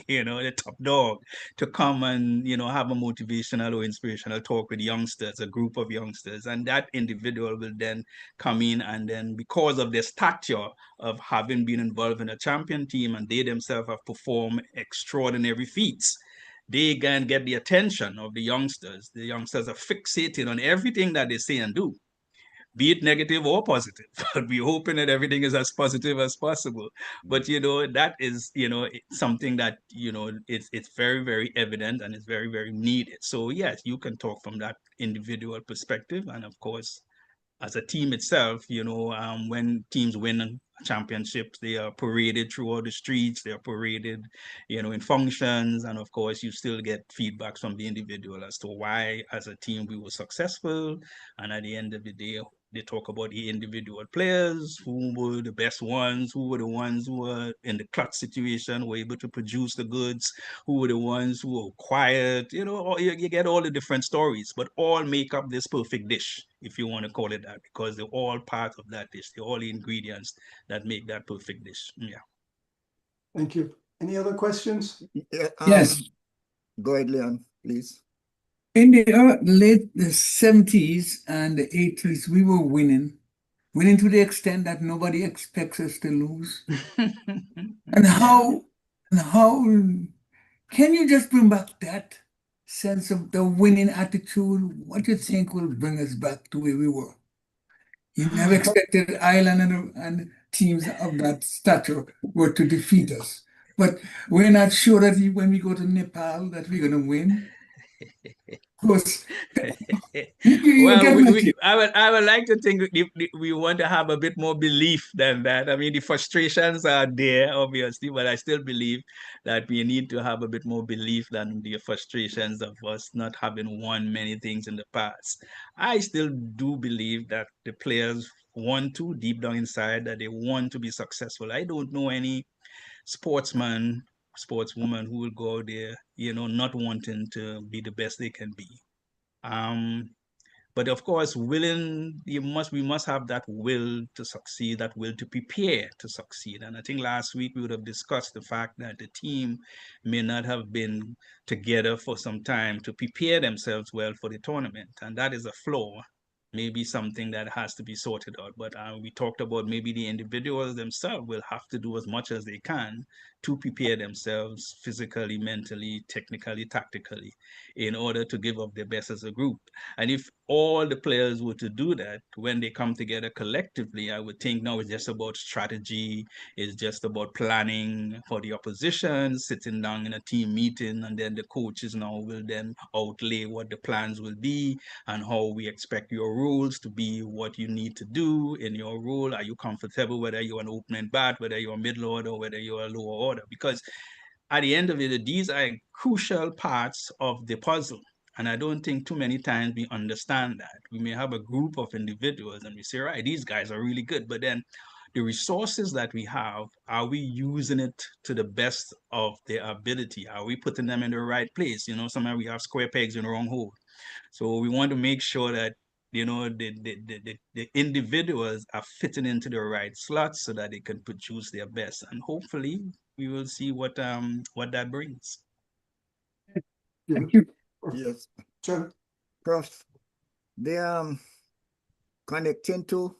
you know, the top dog, to come and, you know, have a motivational or inspirational talk with youngsters, a group of youngsters. And that individual will then come in, and then because of their stature of having been involved in a champion team, and they themselves have performed extraordinary feats, they can get the attention of the youngsters. The youngsters are fixated on everything that they say and do, be it negative or positive. But we're hoping that everything is as positive as possible. But, you know, that is, you know, something that, you know, it's very, very evident, and it's very, very needed. So yes, you can talk from that individual perspective. And of course, as a team itself, you know, when teams win championships, they are paraded throughout the streets, they are paraded, you know, in functions. And of course, you still get feedbacks from the individual as to why, as a team, we were successful. And at the end of the day, they talk about the individual players, who were the best ones, who were the ones who were in the clutch situation, were able to produce the goods, who were the ones who were quiet, you get all the different stories, but all make up this perfect dish, if you want to call it that, because they're all part of that dish. They're all the ingredients that make that perfect dish. Yeah. Thank you. Any other questions? Yeah, Yes. Go ahead, Leon, please. In the late 70s and the 80s, we were winning to the extent that nobody expects us to lose. And how can you just bring back that sense of the winning attitude? What do you think will bring us back to where we were? You never expected Ireland and teams of that stature were to defeat us. But we're not sure that when we go to Nepal that we're going to win. Of course, you Well, get my tip. I would like to think we want to have a bit more belief than that. I mean, the frustrations are there, obviously, but I still believe that we need to have a bit more belief than the frustrations of us not having won many things in the past. I still do believe that the players want to, deep down inside, that they want to be successful. I don't know any sportsman, sportswoman who will go there, not wanting to be the best they can be. But of course, we must have that will to succeed, that will to prepare to succeed. And I think last week we would have discussed the fact that the team may not have been together for some time to prepare themselves well for the tournament. And that is a flaw, maybe something that has to be sorted out. But we talked about maybe the individuals themselves will have to do as much as they can to prepare themselves physically, mentally, technically, tactically, in order to give up their best as a group. And if all the players were to do that, when they come together collectively, I would think now it's just about strategy, it's just about planning for the opposition, sitting down in a team meeting, and then the coaches now will then outlay what the plans will be and how we expect your rules to be, what you need to do in your role. Are you comfortable, whether you're an opening bat, whether you're a middle order, whether you're a lower order? Because at the end of it, these are crucial parts of the puzzle. And I don't think too many times we understand that. We may have a group of individuals and we say, right, these guys are really good. But then the resources that we have, are we using it to the best of their ability? Are we putting them in the right place? Sometimes we have square pegs in the wrong hole. So we want to make sure that the individuals are fitting into the right slots so that they can produce their best. And hopefully we will see what that brings. Thank you. Yes. Sure. Prof, the connecting to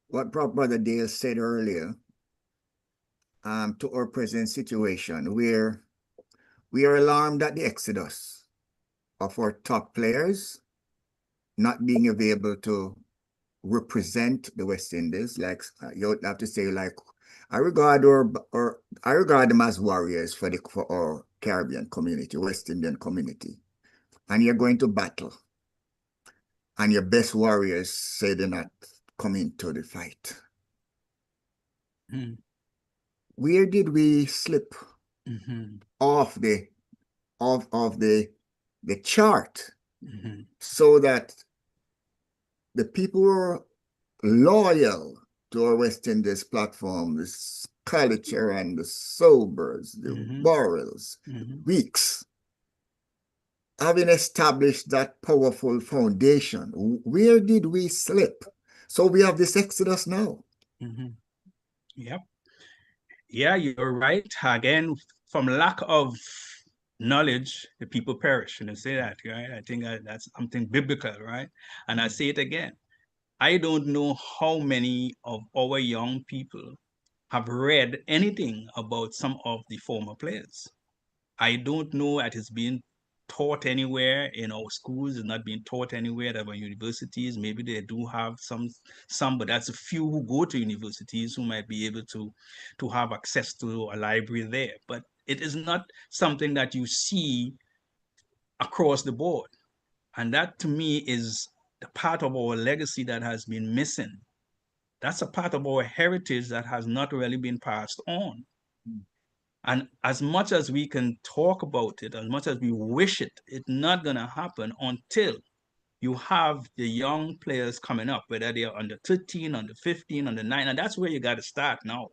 what Brother Dale said earlier, to our present situation, where we are alarmed at the exodus of our top players not being able to represent the West Indies. Like you have to say, like I regard them as warriors for our Caribbean community, West Indian community. And you're going to battle, and your best warriors say they're not coming to the fight. Where did we slip off the chart so that the people who are loyal to our West Indies platform, the culture and the sobers, the Borrells, Weeks, having established that powerful foundation, where did we slip? So we have this exodus now. Yep. Yeah, you're right. Again, from lack of knowledge, the people perish. And I say that, right? I think that's something biblical, right? And I say it again. I don't know how many of our young people have read anything about some of the former players. I don't know that it's being taught anywhere in our schools. It's not being taught anywhere at our universities. Maybe they do have some, but that's a few who go to universities who might be able to have access to a library there. But it is not something that you see across the board. And that to me is the part of our legacy that has been missing. That's a part of our heritage that has not really been passed on. And as much as we can talk about it, as much as we wish it, it's not going to happen until you have the young players coming up, whether they are under 13, under 15, under 9, and that's where you got to start now.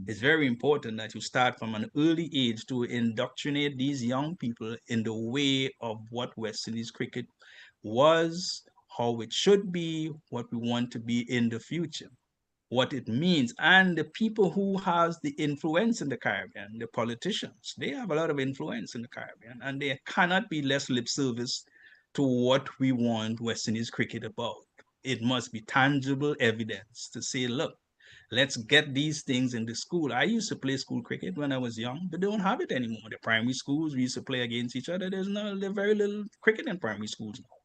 It's very important that you start from an early age to indoctrinate these young people in the way of what West Indies cricket was, how it should be, what we want to be in the future, what it means. And the people who has the influence in the Caribbean, the politicians, they have a lot of influence in the Caribbean, and they cannot be less lip service to what we want West Indies cricket about. It must be tangible evidence to say, look, let's get these things in the school. I used to play school cricket when I was young, but they don't have it anymore. The primary schools, we used to play against each other. There's very little cricket in primary schools now.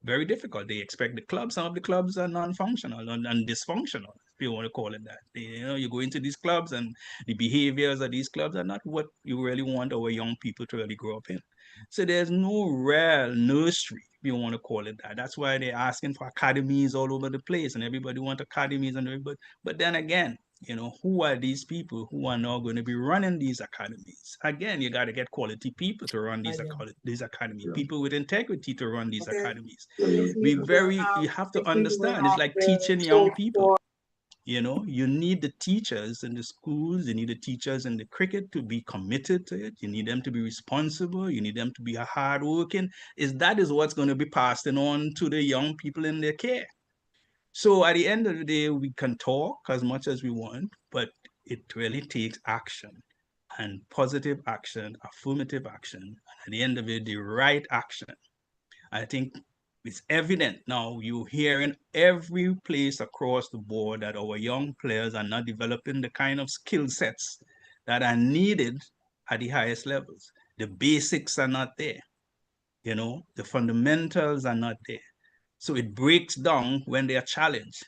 Very difficult. They expect the clubs. Some of the clubs are non-functional and dysfunctional, if you want to call it that. You go into these clubs and the behaviors of these clubs are not what you really want our young people to really grow up in. So there's no real nursery, if you want to call it that. That's why they're asking for academies all over the place, and everybody wants academies and everybody. But then again, who are these people who are now going to be running these academies? Again, you got to get quality people to run these academies, people with integrity to run these academies. You have to understand, it's like teaching young people. You need the teachers in the schools, you need the teachers in the cricket to be committed to it. You need them to be responsible. You need them to be hardworking. That is what's going to be passed on to the young people in their care. So at the end of the day, we can talk as much as we want, but it really takes action, and positive action, affirmative action, and at the end of it, the right action. I think it's evident now. You hear in every place across the board that our young players are not developing the kind of skill sets that are needed at the highest levels. The basics are not there. The fundamentals are not there. So it breaks down when they are challenged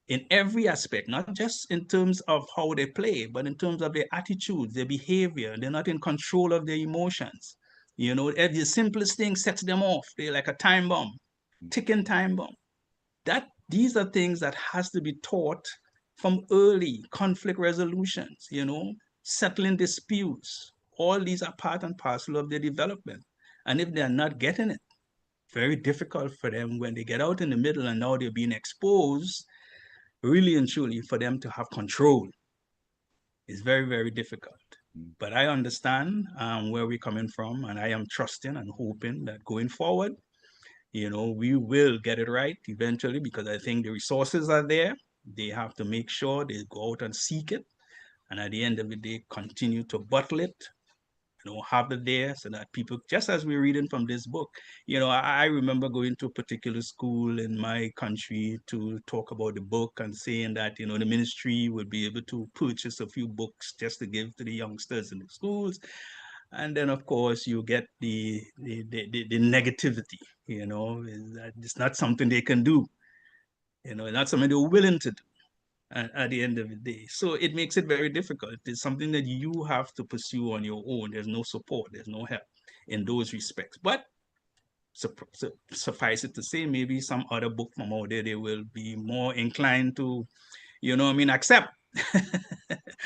in every aspect, not just in terms of how they play, but in terms of their attitudes, their behavior. They're not in control of their emotions. The simplest thing sets them off. They're like a time bomb, ticking time bomb. These are things that has to be taught from early. Conflict resolutions, settling disputes. All these are part and parcel of their development. And if they're not getting it, very difficult for them when they get out in the middle and now they're being exposed, really and truly, for them to have control. It's very, very difficult. But I understand where we're coming from, and I am trusting and hoping that going forward, we will get it right eventually, because I think the resources are there. They have to make sure they go out and seek it. And at the end of the day, continue to bottle it, have it there so that people, just as we're reading from this book, I remember going to a particular school in my country to talk about the book and saying that, the ministry would be able to purchase a few books just to give to the youngsters in the schools. And then, of course, you get the negativity, it's not something they can do, not something they're willing to do at the end of the day. So it makes it very difficult. It's something that you have to pursue on your own. There's no support, there's no help in those respects. But suffice it to say, maybe some other book from out there, they will be more inclined to, accept.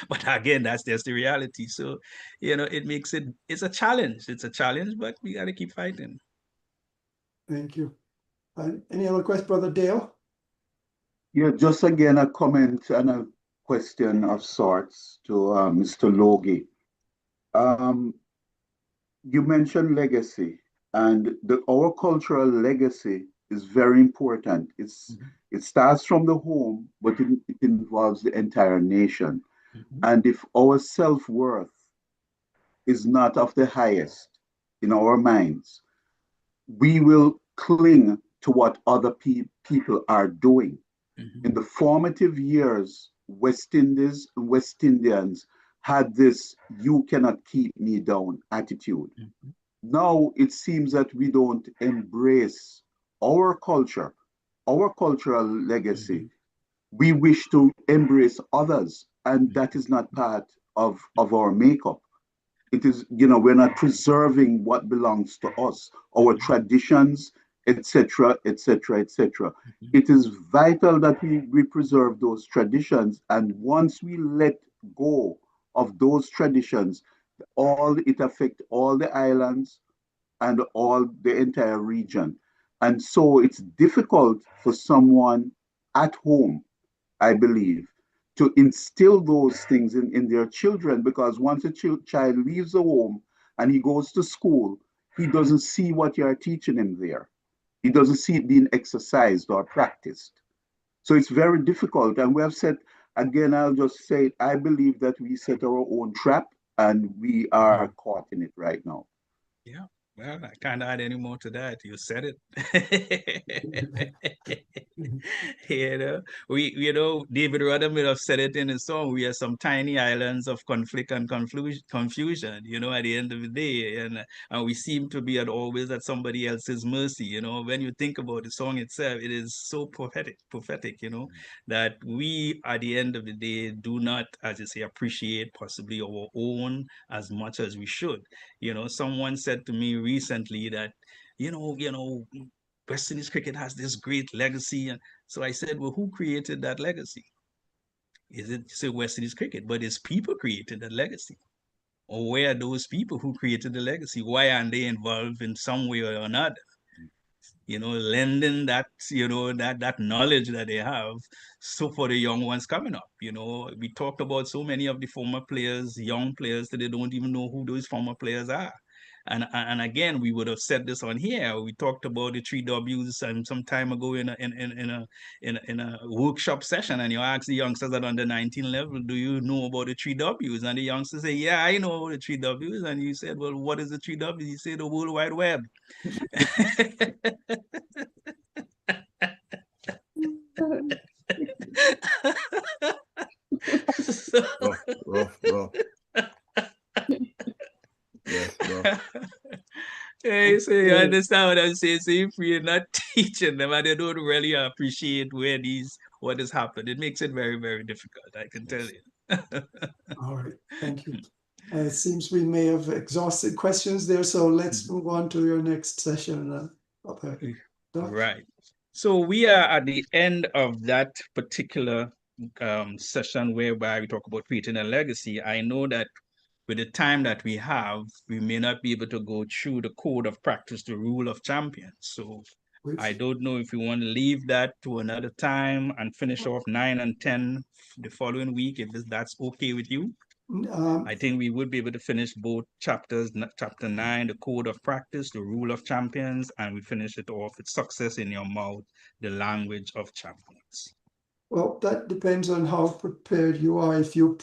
But again, that's just the reality. So, it's a challenge. It's a challenge, but we got to keep fighting. Thank you. Any other questions, Brother Dale? Yeah, just again, a comment and a question of sorts to Mr. Logie. You mentioned legacy, and our cultural legacy is very important. It starts from the home, but it involves the entire nation. And if our self-worth is not of the highest in our minds, we will cling to what other people are doing. In the formative years, West Indies and West Indians had this "you cannot keep me down" attitude. Now it seems that we don't embrace our culture, our cultural legacy. We wish to embrace others, and that is not part of our makeup. It is, we're not preserving what belongs to us, our traditions, etc., etc., etc. It is vital that we preserve those traditions, and once we let go of those traditions, it affects all the islands and all the entire region. And so it's difficult for someone at home, I believe, to instill those things in their children, because once a child leaves the home and he goes to school, he doesn't see what you are teaching him there. He doesn't see it being exercised or practiced. So it's very difficult. And we have said, again, I'll just say, I believe that we set our own trap and we are caught in it right now. Yeah. Well, I can't add any more to that. You said it. David Rudham would have said it in his song. We are some tiny islands of conflict and confusion, at the end of the day. And we seem to be always at somebody else's mercy. When you think about the song itself, it is so prophetic, that we, at the end of the day, do not, as you say, appreciate possibly our own as much as we should. Someone said to me recently that, West Indies cricket has this great legacy. And so I said, well, who created that legacy? Is it say West Indies cricket? But it's people created that legacy. Or where are those people who created the legacy? Why aren't they involved in some way or another? Lending that, that knowledge that they have, so for the young ones coming up, we talked about so many of the former players, young players, that they don't even know who those former players are. And again, we would have said this on here. We talked about the 3Ws some time ago in a workshop session, and you ask the youngsters at under 19 level, do you know about the 3Ws? And the youngsters say, yeah, I know about the 3Ws. And you said, well, what is the 3Ws? You say the World Wide Web. Rough. Yes, rough. Hey, so you understand what I'm saying? So if we're not teaching them and they don't really appreciate what has happened, it makes it very, very difficult, I can tell you. All right, thank you. It seems we may have exhausted questions there, so let's move on to your next session. Right. So we are at the end of that particular session whereby we talk about creating a legacy. I know that with the time that we have, we may not be able to go through the code of practice, the rule of champions. So I don't know if we want to leave that to another time and finish off 9 and 10 the following week, if that's okay with you. I think we would be able to finish both chapters, chapter 9, the code of practice, the rule of champions, and we finish it off with success in your mouth, the language of champions. Well, that depends on how prepared you are. If you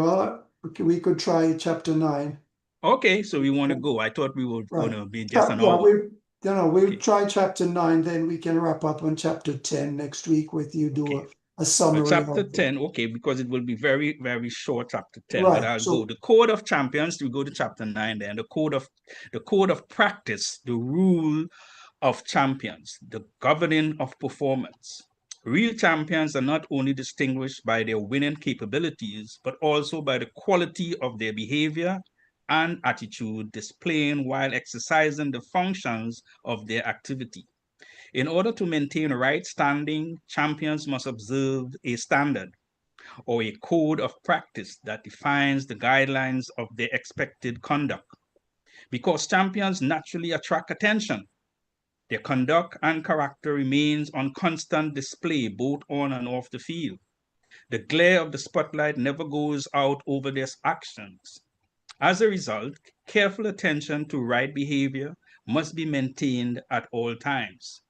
are, we could try chapter 9. Okay, so we want to go. I thought we were going to be just an hour. We'll try chapter 9, then we can wrap up on chapter 10 next week with you do a summary. Chapter 10, okay, because it will be very, very short, chapter 10. Right, but I'll go. The code of champions, we go to chapter 9 then. The code of practice, the rule of champions, the governing of performance. Real champions are not only distinguished by their winning capabilities, but also by the quality of their behavior and attitude displaying while exercising the functions of their activity. In order to maintain right standing, champions must observe a standard or a code of practice that defines the guidelines of their expected conduct. Because champions naturally attract attention, their conduct and character remains on constant display both on and off the field. The glare of the spotlight never goes out over their actions. As a result, careful attention to right behavior must be maintained at all times.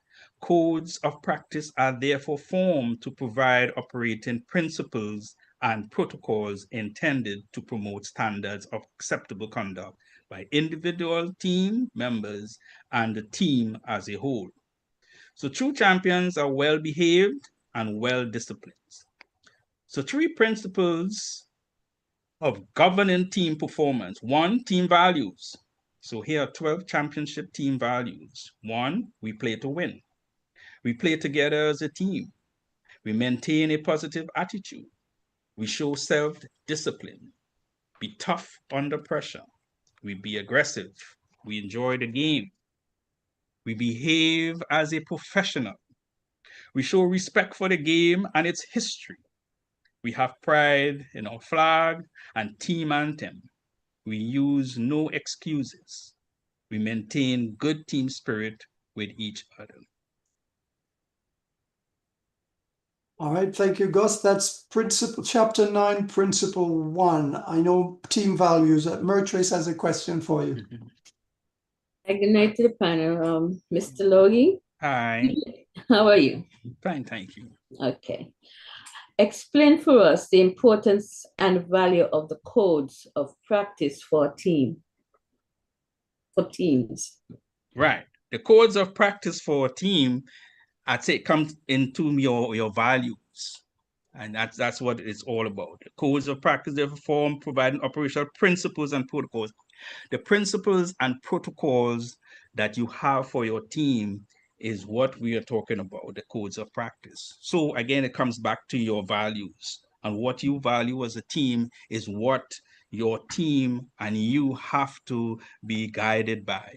Codes of practice are therefore formed to provide operating principles and protocols intended to promote standards of acceptable conduct by individual team members and the team as a whole. So true champions are well-behaved and well-disciplined. So 3 principles of governing team performance. 1, team values. So here are 12 championship team values. 1, we play to win. We play together as a team. We maintain a positive attitude. We show self-discipline. Be tough under pressure. We be aggressive. We enjoy the game. We behave as a professional. We show respect for the game and its history. We have pride in our flag and team anthem. We use no excuses. We maintain good team spirit with each other. All right, thank you, Gus. That's chapter 9, principle 1. I know team values. Mertrace has a question for you. Good night to the panel. Mr. Logie, Hi, how are you? fine, thank you. Okay. Explain for us the importance and value of the codes of practice for a team, for teams. Right. The codes of practice for a team, I'd say, comes into your values. And that's what it's all about. The codes of practice they perform, providing operational principles and protocols. The principles and protocols that you have for your team is what we are talking about, the codes of practice. So again, it comes back to your values. And what you value as a team is what your team and you have to be guided by.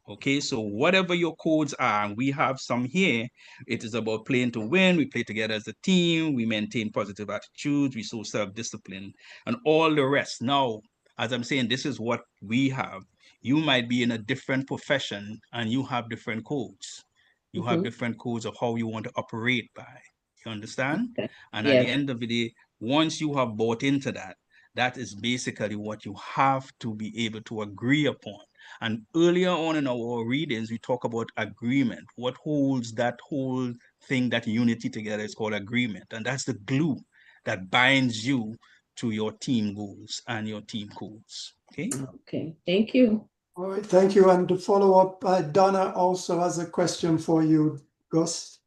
Okay, so whatever your codes are, and we have some here, it is about playing to win. We play together as a team. We maintain positive attitudes. We show self-discipline and all the rest. Now, as I'm saying, this is what we have. You might be in a different profession and you have different codes. You have different codes of how you want to operate by. You understand? Okay. And at Yes. the end of the day, once you have bought into that, that is basically what you have to be able to agree upon. And earlier on in our readings, we talk about agreement. What holds that whole thing, that unity together, is called agreement. And that's the glue that binds you to your team goals and your team codes. Okay. Okay. Thank you. All right, thank you. And to follow up, Donna also has a question for you, Gus.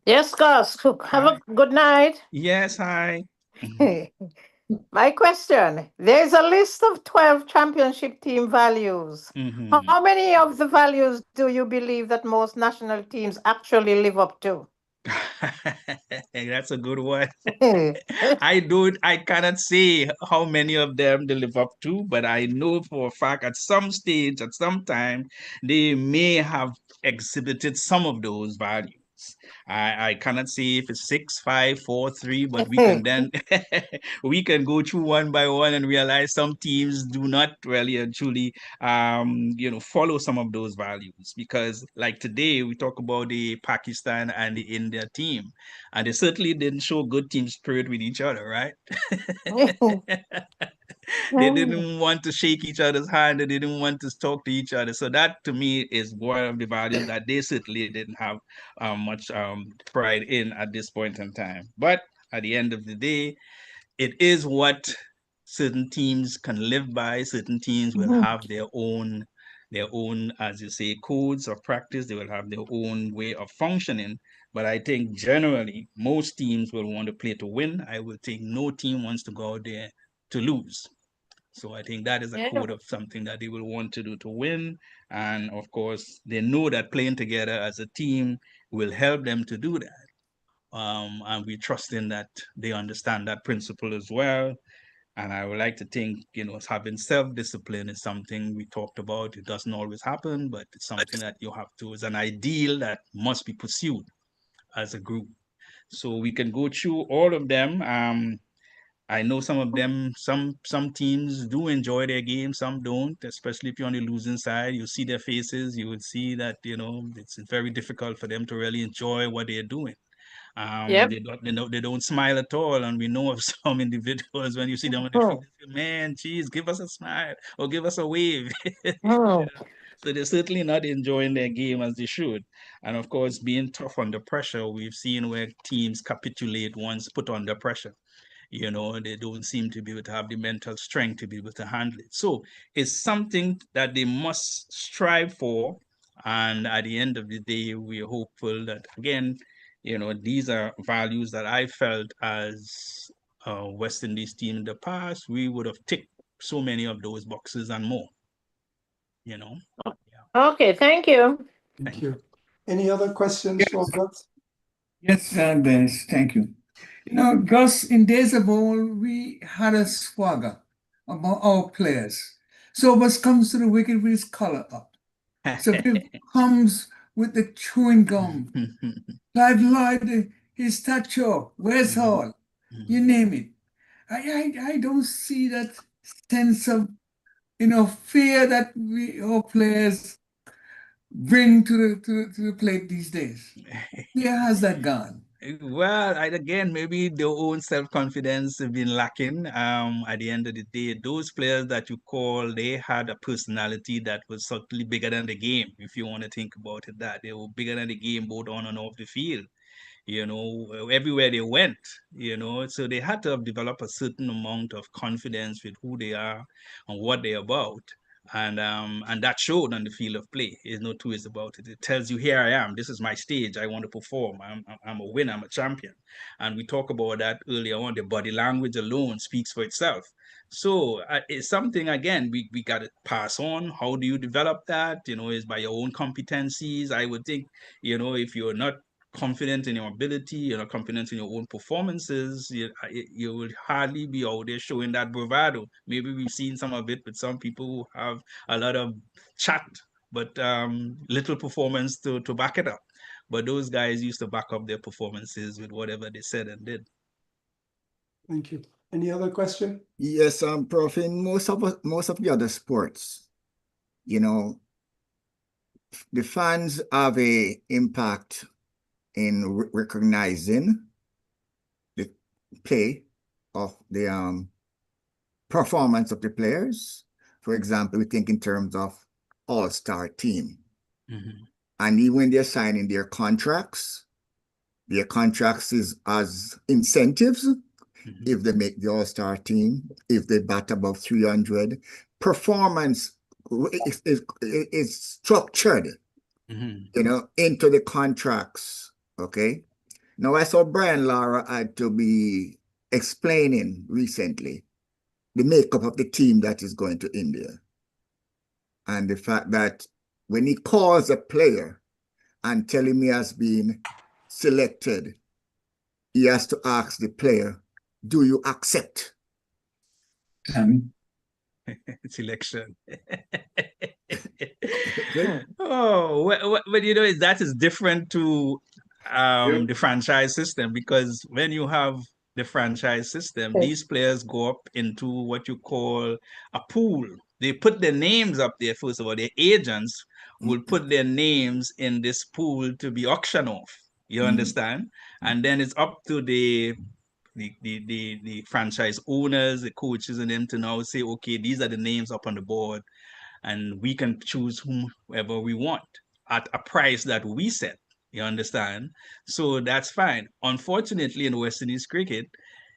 Yes, Gus. Have a good night. Yes, hi. My question, there's a list of 12 championship team values. How many of the values do you believe that most national teams actually live up to? That's a good one. I cannot say how many of them they live up to, but I know for a fact at some stage, at some time, they may have exhibited some of those values. I cannot say if it's 6, 5, 4, 3, but we can then we can go through one by one and realize some teams do not really and truly follow some of those values, because like today we talk about the Pakistan and the India team, and they certainly didn't show good team spirit with each other, right? They didn't want to shake each other's hand. They didn't want to talk to each other. So that to me is one of the values that they certainly didn't have much pride in at this point in time. But at the end of the day, it is what certain teams can live by. Certain teams will have their own, as you say, codes of practice. They will have their own way of functioning. But I think generally most teams will want to play to win. I would think no team wants to go out there to lose. So I think that is a code of something that they will want to do to win. And of course, they know that playing together as a team will help them to do that. And we trust in that they understand that principle as well. And I would like to think, having self-discipline is something we talked about. It doesn't always happen, but it's something that you have to, it's an ideal that must be pursued as a group. So we can go through all of them. I know some of them, some teams do enjoy their game, some don't, especially if you're on the losing side. You see their faces, you would see that, it's very difficult for them to really enjoy what they're doing. They don't smile at all, and we know of some individuals when you see them on the field, man, geez, give us a smile or give us a wave. So they're certainly not enjoying their game as they should. And of course, being tough under pressure, we've seen where teams capitulate once put under pressure. They don't seem to be able to have the mental strength to be able to handle it. So it's something that they must strive for. And at the end of the day, we're hopeful that, again, these are values that I felt as a West Indies team in the past, we would have ticked so many of those boxes and more. Okay, thank you. Thank you. Any other questions for Gus? Yes, Dennis, thank you. Gus, in days of old, we had a swagger about our players. So what comes to the wicket with his collar up. So it comes with the chewing gum. Clive Lloyd, his stature, West Hall, you name it. I don't see that sense of fear that our players bring to the plate these days? Where has that gone? Well, again, maybe their own self-confidence have been lacking. At the end of the day, those players that you call, they had a personality that was certainly bigger than the game. If you want to think about it, that they were bigger than the game, both on and off the field. Everywhere they went, so they had to have developed a certain amount of confidence with who they are and what they're about. And that showed on the field of play. There's no two ways about it. It tells you, here I am. This is my stage. I want to perform. I'm a winner. I'm a champion. And we talked about that earlier on. The body language alone speaks for itself. So it's something, again, we got to pass on. How do you develop that? Is by your own competencies. I would think, if you're not confident in your ability, you're not confident in your own performances, you will hardly be out there showing that bravado. Maybe we've seen some of it with some people who have a lot of chat, but little performance to back it up. But those guys used to back up their performances with whatever they said and did. Thank you. Any other question? Yes, Prof, in most of the other sports, the fans have a impact in recognizing the play of the performance of the players. For example, we think in terms of all-star team. Mm-hmm. And even when they're signing their contracts is as incentives. Mm-hmm. If they make the all-star team, if they bat above 300, performance is structured, mm-hmm. Into the contracts. Okay. Now I saw Brian Lara had to be explaining recently the makeup of the team that is going to India. And the fact that when he calls a player and tell him he has been selected, he has to ask the player, do you accept? Selection. Oh, but that is different to the franchise system, because when you have the franchise system, these players go up into what you call a pool. They put their names up there. First of all, their agents will put their names in this pool to be auctioned off. You understand? And then it's up to the franchise owners, the coaches, and them to now say, okay, these are the names up on the board, and we can choose whomever we want at a price that we set. You understand? So that's fine. Unfortunately, in West Indies cricket,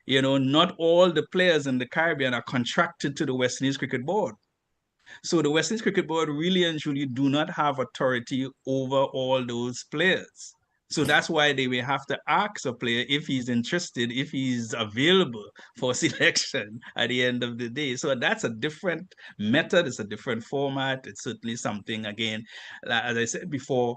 not all the players in the Caribbean are contracted to the West Indies Cricket Board. So the West Indies Cricket Board really and truly do not have authority over all those players. So that's why they will have to ask a player if he's interested, if he's available for selection at the end of the day. So that's a different method. It's a different format. It's certainly something, again, as I said before,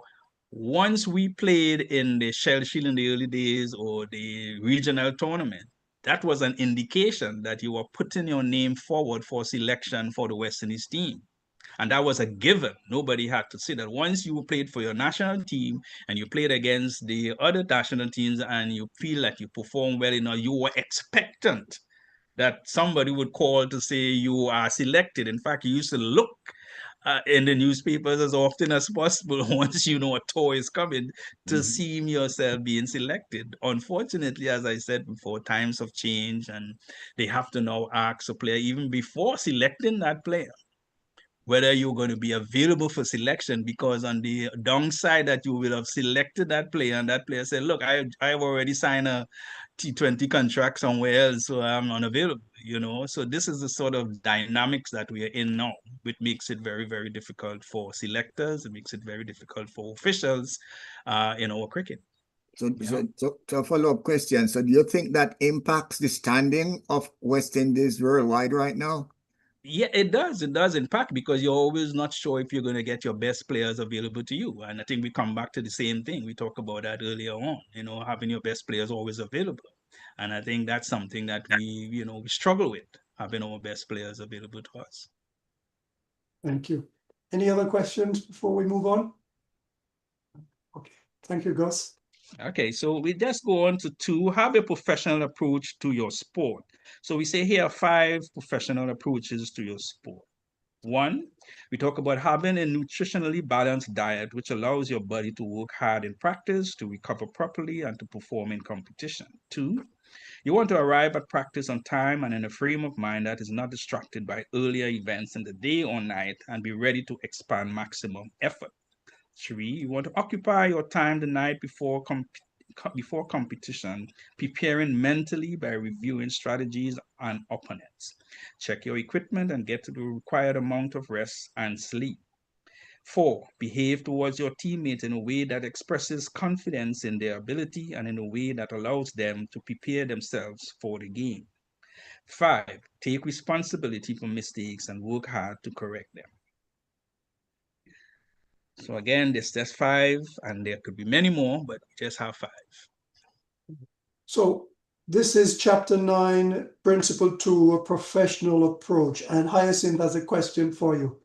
once we played in the Shell Shield in the early days or the regional tournament, that was an indication that you were putting your name forward for selection for the West Indies team. And that was a given. Nobody had to say that. Once you played for your national team and you played against the other national teams and you feel like you perform well enough, you were expectant that somebody would call to say you are selected. In fact, you used to look in the newspapers as often as possible once you know a tour is coming to see yourself being selected. Unfortunately, as I said before, times have changed and they have to now ask a player even before selecting that player whether you're going to be available for selection, because on the downside that you will have selected that player and that player said, look, I've already signed a T20 contract somewhere else, so I'm unavailable, So this is the sort of dynamics that we are in now, which makes it very, very difficult for selectors. It makes it very difficult for officials in our cricket. So a follow-up question. So do you think that impacts the standing of West Indies worldwide right now? Yeah, it does. It does impact, because you're always not sure if you're going to get your best players available to you. And I think we come back to the same thing. We talked about that earlier on, having your best players always available. And I think that's something that we struggle with, having our best players available to us. Thank you. Any other questions before we move on? Okay. Thank you, Gus. Okay, so we just go on to have a professional approach to your sport. So we say here 5 professional approaches to your sport. One, we talk about having a nutritionally balanced diet, which allows your body to work hard in practice, to recover properly, and to perform in competition. Two, you want to arrive at practice on time and in a frame of mind that is not distracted by earlier events in the day or night and be ready to expand maximum effort. Three, you want to occupy your time the night before competition, preparing mentally by reviewing strategies and opponents. Check your equipment and get to the required amount of rest and sleep. Four, behave towards your teammates in a way that expresses confidence in their ability and in a way that allows them to prepare themselves for the game. Five, take responsibility for mistakes and work hard to correct them. So again, there's just five, and there could be many more, but we just have five. So this is chapter 9, principle 2, a professional approach. And Hyacinth has a question for you.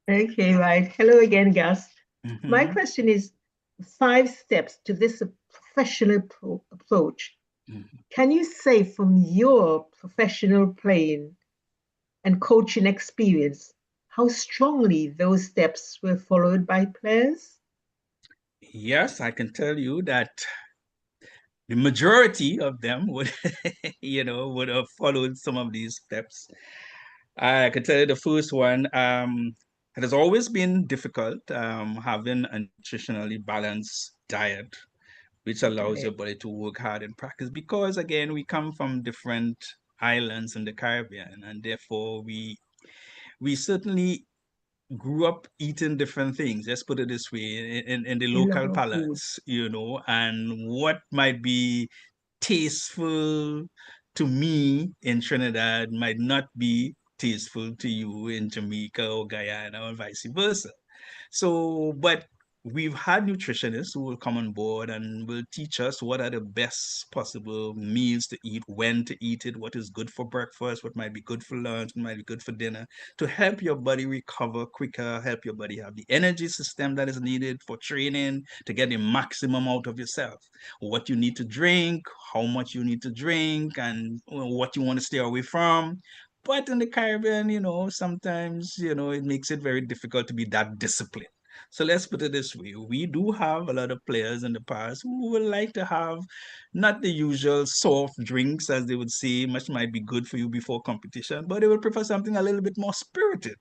Okay, right. Hello again, Gus. Mhm. My question is 5 steps to this professional approach. Can you say from your professional playing and coaching experience how strongly those steps were followed by players? Yes, I can tell you that the majority of them would, would have followed some of these steps. I can tell you the first one, it has always been difficult having a nutritionally balanced diet, which allows your body to work hard in practice. Because again, we come from different islands in the Caribbean, and therefore we certainly grew up eating different things. Let's put it this way, in the local palates, and what might be tasteful to me in Trinidad might not be tasteful to you in Jamaica or Guyana or vice versa. So, but we've had nutritionists who will come on board and will teach us what are the best possible meals to eat, when to eat it, what is good for breakfast, what might be good for lunch, what might be good for dinner, to help your body recover quicker, help your body have the energy system that is needed for training, to get the maximum out of yourself. What you need to drink, how much you need to drink, and what you want to stay away from. But in the Caribbean, sometimes, it makes it very difficult to be that disciplined. So let's put it this way. We do have a lot of players in the past who would like to have not the usual soft drinks, as they would say, much might be good for you before competition, but they would prefer something a little bit more spirited,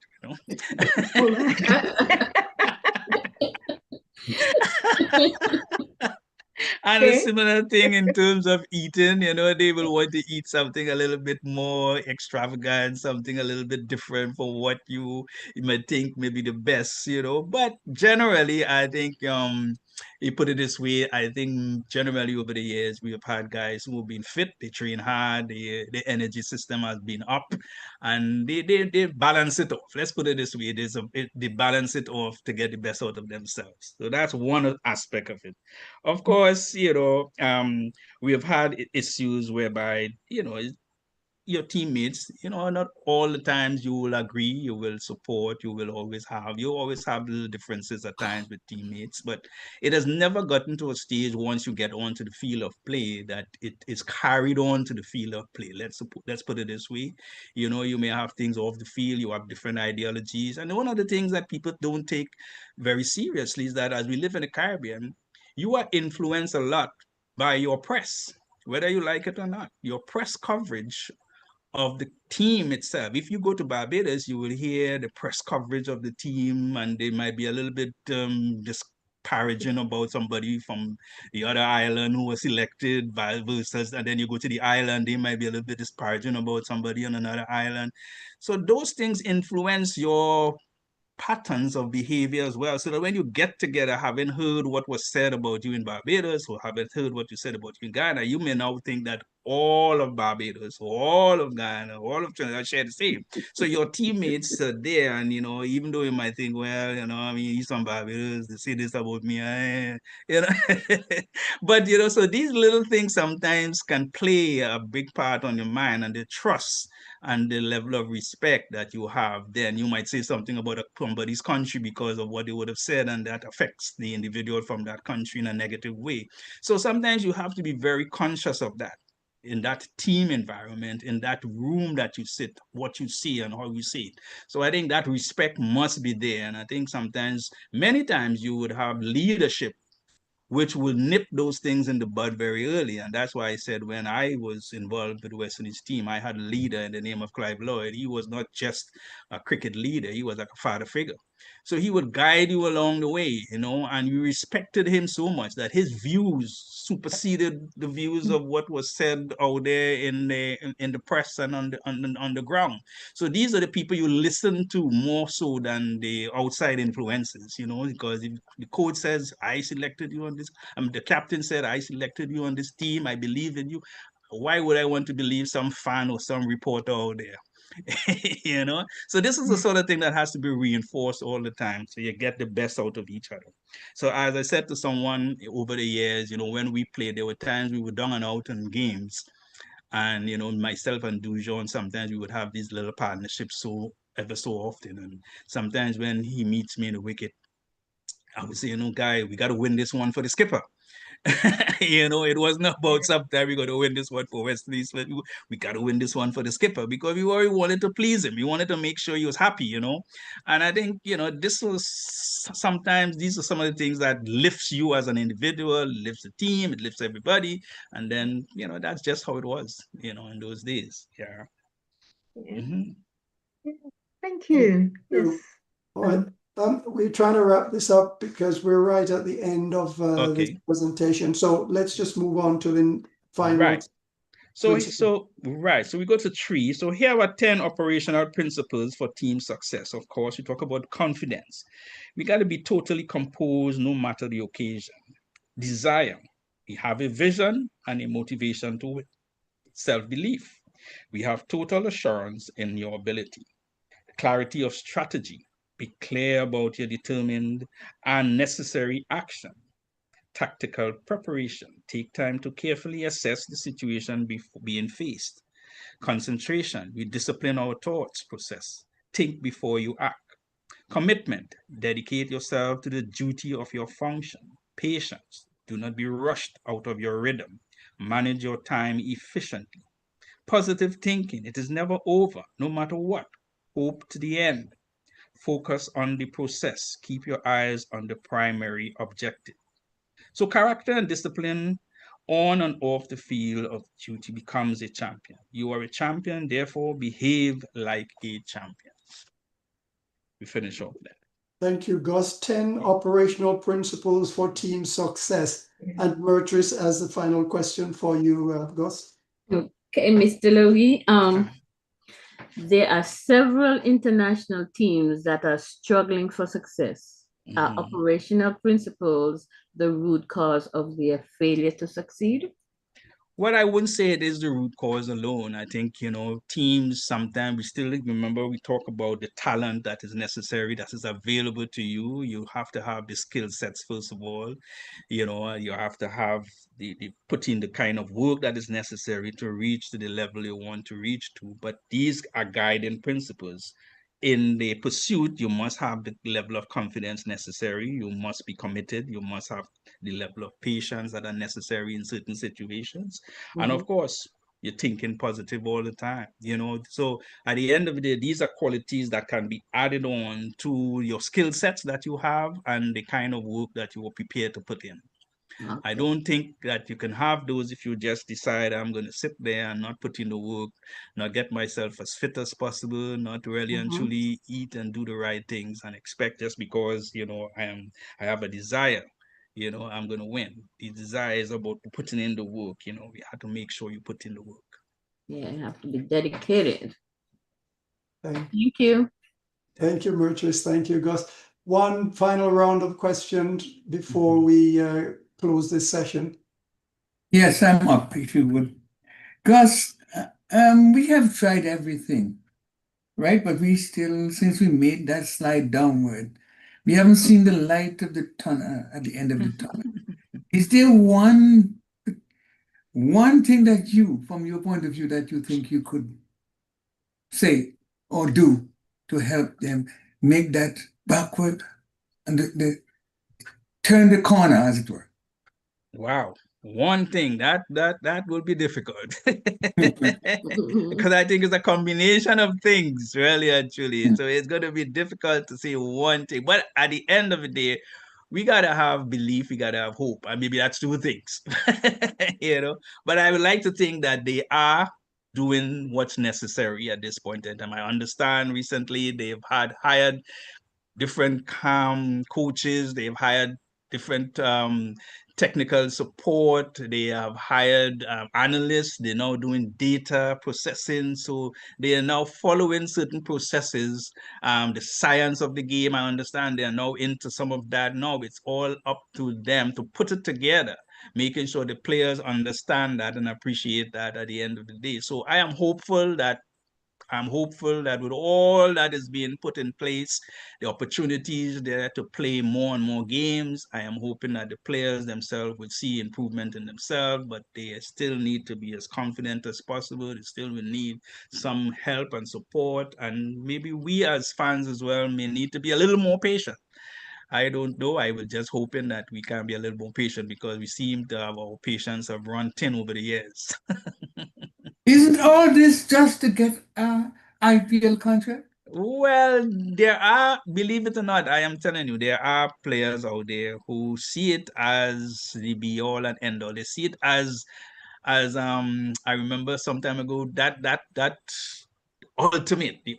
And a similar thing in terms of eating, they will want to eat something a little bit more extravagant, something a little bit different for what you might think may be the best, But generally, I think, you put it this way, I think generally over the years, we have had guys who have been fit, they train hard, the energy system has been up, and they balance it off. Let's put it this way, they balance it off to get the best out of themselves. So that's one aspect of it. Of course, we have had issues whereby, your teammates, not all the times you will agree, you will support, you always have little differences at times with teammates, but it has never gotten to a stage once you get onto the field of play that it is carried on to the field of play. Let's put it this way. You may have things off the field, you have different ideologies. And one of the things that people don't take very seriously is that as we live in the Caribbean, you are influenced a lot by your press, whether you like it or not. Your press coverage of the team itself. If you go to Barbados, you will hear the press coverage of the team, and they might be a little bit disparaging about somebody from the other island who was selected by versus, and then you go to the island, they might be a little bit disparaging about somebody on another island. So those things influence your patterns of behavior as well, so that when you get together, having heard what was said about you in Barbados or having heard what you said about you in Ghana, you may now think that all of Barbados, all of Ghana, all of Trinidad share the same. So your teammates are there, and even though you might think, well, he's from Barbados, they say this about me, but so these little things sometimes can play a big part on your mind, and the trust and the level of respect that you have, then you might say something about somebody's country because of what they would have said, and that affects the individual from that country in a negative way. So sometimes you have to be very conscious of that. in that team environment, in that room that you sit, what you see and how you see it. So I think that respect must be there. And I think sometimes, many times, you would have leadership which will nip those things in the bud very early. And that's why I said when I was involved with the West Indies team, I had a leader in the name of Clive Lloyd. He was not just a cricket leader, he was like a father figure. So he would guide you along the way, you know, and you respected him so much that his views superseded the views of what was said out there in the press and on the ground. So these are the people you listen to more so than the outside influences, you know, because if the coach says, I selected you on this, the captain said, I selected you on this team, I believe in you. Why would I want to believe some fan or some reporter out there? You know, so this is the sort of thing that has to be reinforced all the time, so you get the best out of each other. So as I said to someone over the years, you know, when we played, there were times we were down and out in games, and you know, myself and Dujon, sometimes we would have these little partnerships so ever so often. And sometimes when he meets me in the wicket, I would say, you know, guy, we got to win this one for the skipper. You know, it wasn't about sometime we got to win this one for West Indies, but we got to win this one for the skipper, because we already wanted to please him. We wanted to make sure he was happy, you know. And I think, you know, this was sometimes, these are some of the things that lifts you as an individual, lifts the team, it lifts everybody. And then, you know, that's just how it was, you know, in those days. Yeah. Thank you. Yes. All right. We're trying to wrap this up because we're right at the end of this presentation. So let's just move on to the final. Right. So we go to 3. So here are 10 operational principles for team success. Of course, we talk about confidence. We got to be totally composed no matter the occasion. Desire. We have a vision and a motivation to it. Self-belief. We have total assurance in your ability. Clarity of strategy. Be clear about your determined and necessary action. Tactical preparation. Take time to carefully assess the situation being faced. Concentration. We discipline our thoughts process. Think before you act. Commitment. Dedicate yourself to the duty of your function. Patience. Do not be rushed out of your rhythm. Manage your time efficiently. Positive thinking. It is never over, no matter what. Hope to the end. Focus on the process. Keep your eyes on the primary objective. So character and discipline on and off the field of duty becomes a champion. You are a champion, therefore behave like a champion. We finish off that. Thank you, Gus. 10 operational principles for team success. And Myrtrice, as the final question for you, Gus. Okay, Mr. Logie. There are several international teams that are struggling for success. Are operational principles the root cause of their failure to succeed? Well, I wouldn't say it is the root cause alone. I think, you know, teams, sometimes we still remember we talk about the talent that is necessary, that is available to you. You have to have the skill sets, first of all. You know, you have to have the put in the kind of work that is necessary to reach to the level you want to reach to. But these are guiding principles. In the pursuit, you must have the level of confidence necessary. You must be committed. You must have the level of patience that are necessary in certain situations. And of course, you're thinking positive all the time, you know. So at the end of the day, these are qualities that can be added on to your skill sets that you have and the kind of work that you are prepared to put in. I don't think that you can have those if you just decide I'm going to sit there and not put in the work, not get myself as fit as possible, not really and truly eat and do the right things and expect just because, you know, I have a desire, you know, I'm going to win. The desire is about putting in the work, you know, we have to make sure you put in the work. Yeah, you have to be dedicated. Thank you. Thank you, Myrtrice. Thank you, Gus. One final round of questions before we close this session. Yes, I'm up, if you would. Gus, we have tried everything, right? But we still, since we made that slide downward, we haven't seen the light of the tunnel at the end of the tunnel. Is there one thing that you, from your point of view, that you think you could say or do to help them make that backward and turn the corner, as it were? Wow. One thing that will be difficult because I think it's a combination of things, really and truly. So it's going to be difficult to say one thing. But at the end of the day, we gotta have belief, we gotta have hope, and maybe that's two things, you know. But I would like to think that they are doing what's necessary at this point in time. I understand recently they've hired different coaches, they've hired different technical support, they have hired analysts, they're now doing data processing, so they are now following certain processes, the science of the game. I understand they are now into some of that. Now it's all up to them to put it together, making sure the players understand that and appreciate that at the end of the day. So I'm hopeful that with all that is being put in place, the opportunities there to play more and more games, I am hoping that the players themselves would see improvement in themselves, but they still need to be as confident as possible. They still will need some help and support. And maybe we as fans as well may need to be a little more patient. I don't know. I was just hoping that we can be a little more patient because we seem to have our patience have run thin over the years. Isn't all this just to get a IPL contract? Well, there are, believe it or not, I am telling you, there are players out there who see it as the be all and end all. They see it as I remember some time ago that the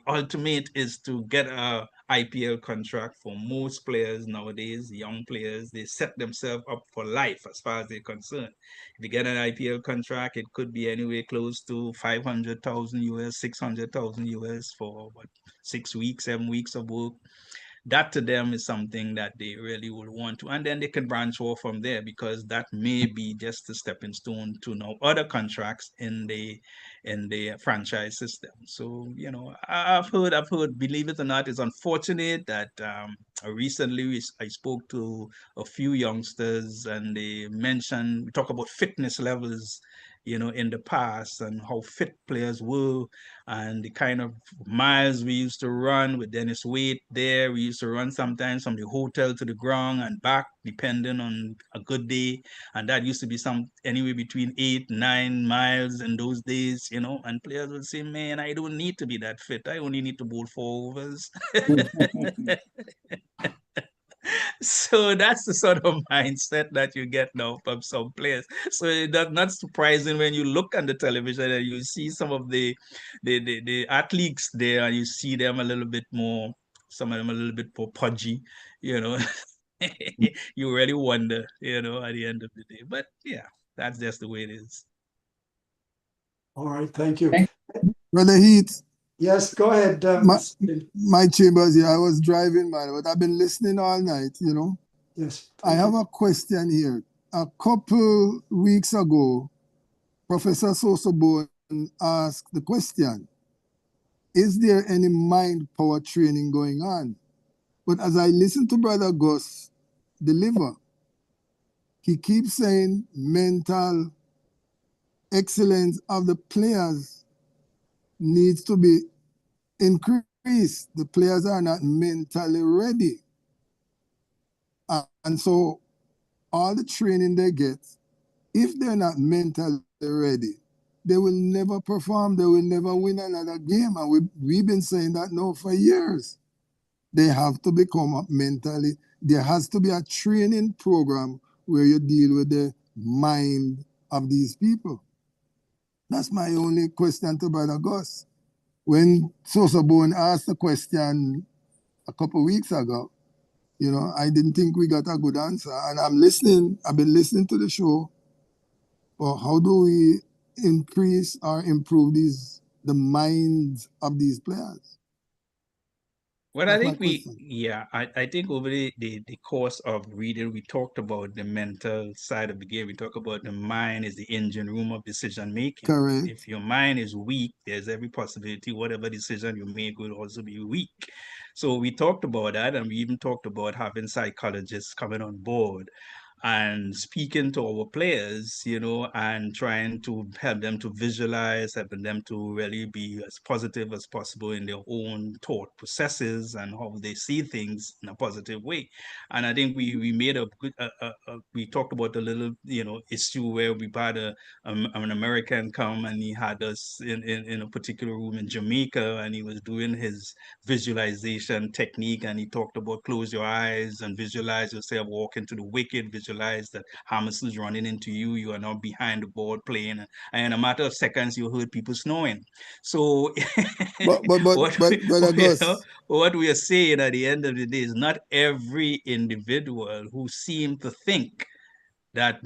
ultimate is to get a IPL contract. For most players nowadays, young players, they set themselves up for life as far as they're concerned. If you get an IPL contract, it could be anywhere close to 500,000 US, 600,000 US for what, 6 weeks, 7 weeks of work. That to them is something that they really would want to, and then they can branch off from there, because that may be just a stepping stone to now other contracts in the franchise system. So, you know, I've heard, believe it or not, it's unfortunate that recently I spoke to a few youngsters, and we talk about fitness levels, you know, in the past, and how fit players were, and the kind of miles we used to run with Dennis Wade there. We used to run sometimes from the hotel to the ground and back, depending on a good day. And that used to be anywhere between 8-9 miles in those days, you know. And players would say, man, I don't need to be that fit. I only need to bowl 4 overs. So that's the sort of mindset that you get now from some players. So that's not surprising when you look on the television and you see some of the athletes there, and you see them a little bit more, some of them a little bit more pudgy, you know. You really wonder, you know, at the end of the day. But yeah, that's just the way it is. All right, thank you. Brother Heath. Yes, go ahead. My Chambers here. I was driving, man, but I've been listening all night, you know. Yes. I have a question here. A couple weeks ago, Professor Sosobone asked the question, is there any mind power training going on? But as I listen to Brother Gus deliver, he keeps saying mental excellence of the players needs to be increased. The players are not mentally ready. And so all the training they get, if they're not mentally ready, they will never perform. They will never win another game. And we've been saying that now for years. They have to become mentally, there has to be a training program where you deal with the mind of these people. That's my only question to Brother Gus. When Sosobone asked the question a couple of weeks ago, you know, I didn't think we got a good answer. And I've been listening to the show. Well, how do we increase or improve the minds of these players? Well, I think I think over the course of reading, we talked about the mental side of the game. We talk about the mind is the engine room of decision making. Correct. If your mind is weak, there's every possibility whatever decision you make will also be weak. So we talked about that, and we even talked about having psychologists coming on board. and speaking to our players, you know, and trying to help them to visualize, helping them to really be as positive as possible in their own thought processes and how they see things in a positive way. And I think we made a good, we talked about a little, you know, issue where we had an American come and he had us in a particular room in Jamaica, and he was doing his visualization technique, and he talked about close your eyes and visualize yourself walking to the wicket, visualize that Hamas is running into you, you are not behind the board playing, and in a matter of seconds you heard people snoring. So what we are saying at the end of the day is not every individual who seem to think that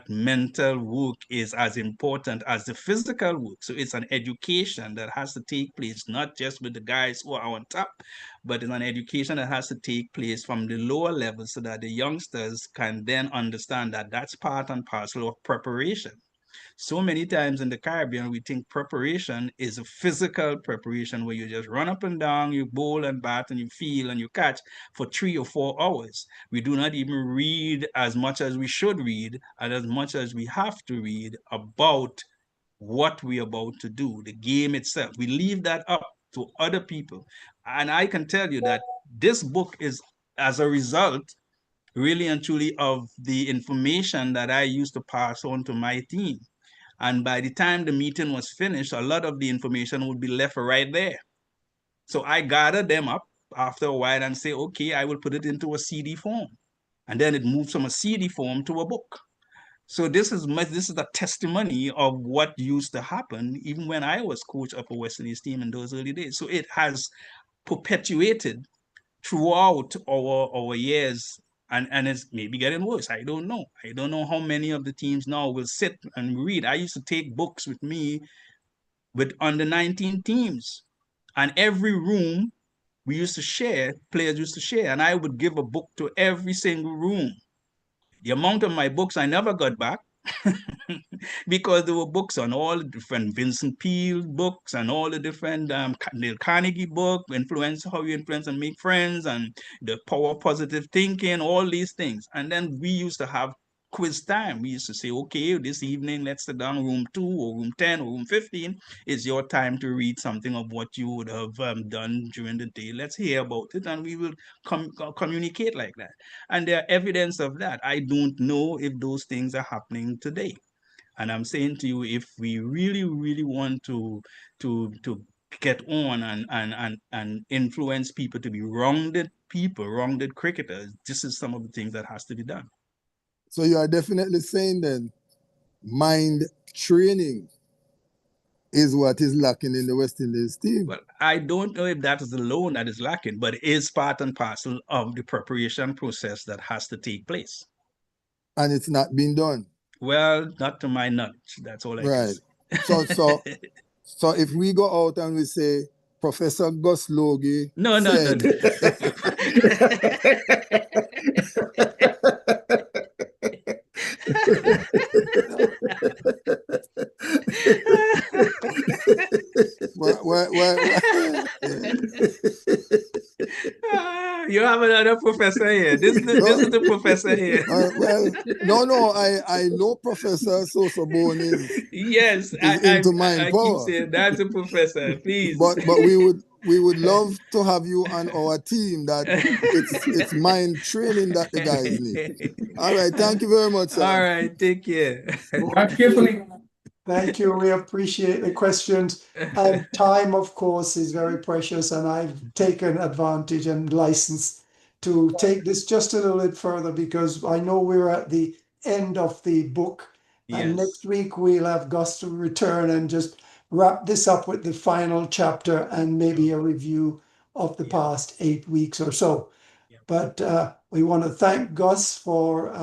mental work is as important as the physical work. So it's an education that has to take place, not just with the guys who are on top, but it's an education that has to take place from the lower level so that the youngsters can then understand that that's part and parcel of preparation. So many times in the Caribbean, we think preparation is a physical preparation where you just run up and down, you bowl and bat and you field and you catch for 3 or 4 hours. We do not even read as much as we should read and as much as we have to read about what we're about to do, the game itself. We leave that up to other people. And I can tell you that this book is, as a result, really and truly of the information that I used to pass on to my team. And by the time the meeting was finished, a lot of the information would be left right there. So I gathered them up after a while and say, okay, I will put it into a CD form. And then it moved from a CD form to a book. So this is a testimony of what used to happen even when I was coach of a West Indies team in those early days. So it has perpetuated throughout our years. And it's maybe getting worse. I don't know. I don't know how many of the teams now will sit and read. I used to take books with me with under 19 teams. And every room we used to share, players used to share. And I would give a book to every single room. The amount of my books I never got back because there were books on all the different Vincent Peale books and all the different Dale Carnegie book, How You Influence and Make Friends, and the Power of Positive Thinking, all these things. And then we used to have quiz time. We used to say, okay, this evening, let's sit down, room 2 or room 10 or room 15. It's your time to read something of what you would have done during the day. Let's hear about it, and we will communicate like that. And there are evidence of that. I don't know if those things are happening today. And I'm saying to you, if we really, really want to get on and influence people to be rounded people, rounded cricketers, this is some of the things that has to be done. So you are definitely saying then mind training is what is lacking in the West Indies team. Well, I don't know if that is alone that is lacking, but it is part and parcel of the preparation process that has to take place. And it's not being done. Well, not to my knowledge. That's all I can say. So if we go out and we say Professor Gus Logie No. You have another professor here. This is the professor here. No. I know Professor Sosobone is. Yes, into mind power. Keep saying that's a professor, please. But we would love to have you on our team. That it's mind training that the guys need. All right, thank you very much, sir. All right, take care. Drive carefully. Thank you. We appreciate the questions. And time, of course, is very precious. And I've taken advantage and license to take this just a little bit further because I know we're at the end of the book. Yes. And next week we'll have Gus to return and just wrap this up with the final chapter and maybe a review of the past 8 weeks or so. But we want to thank Gus for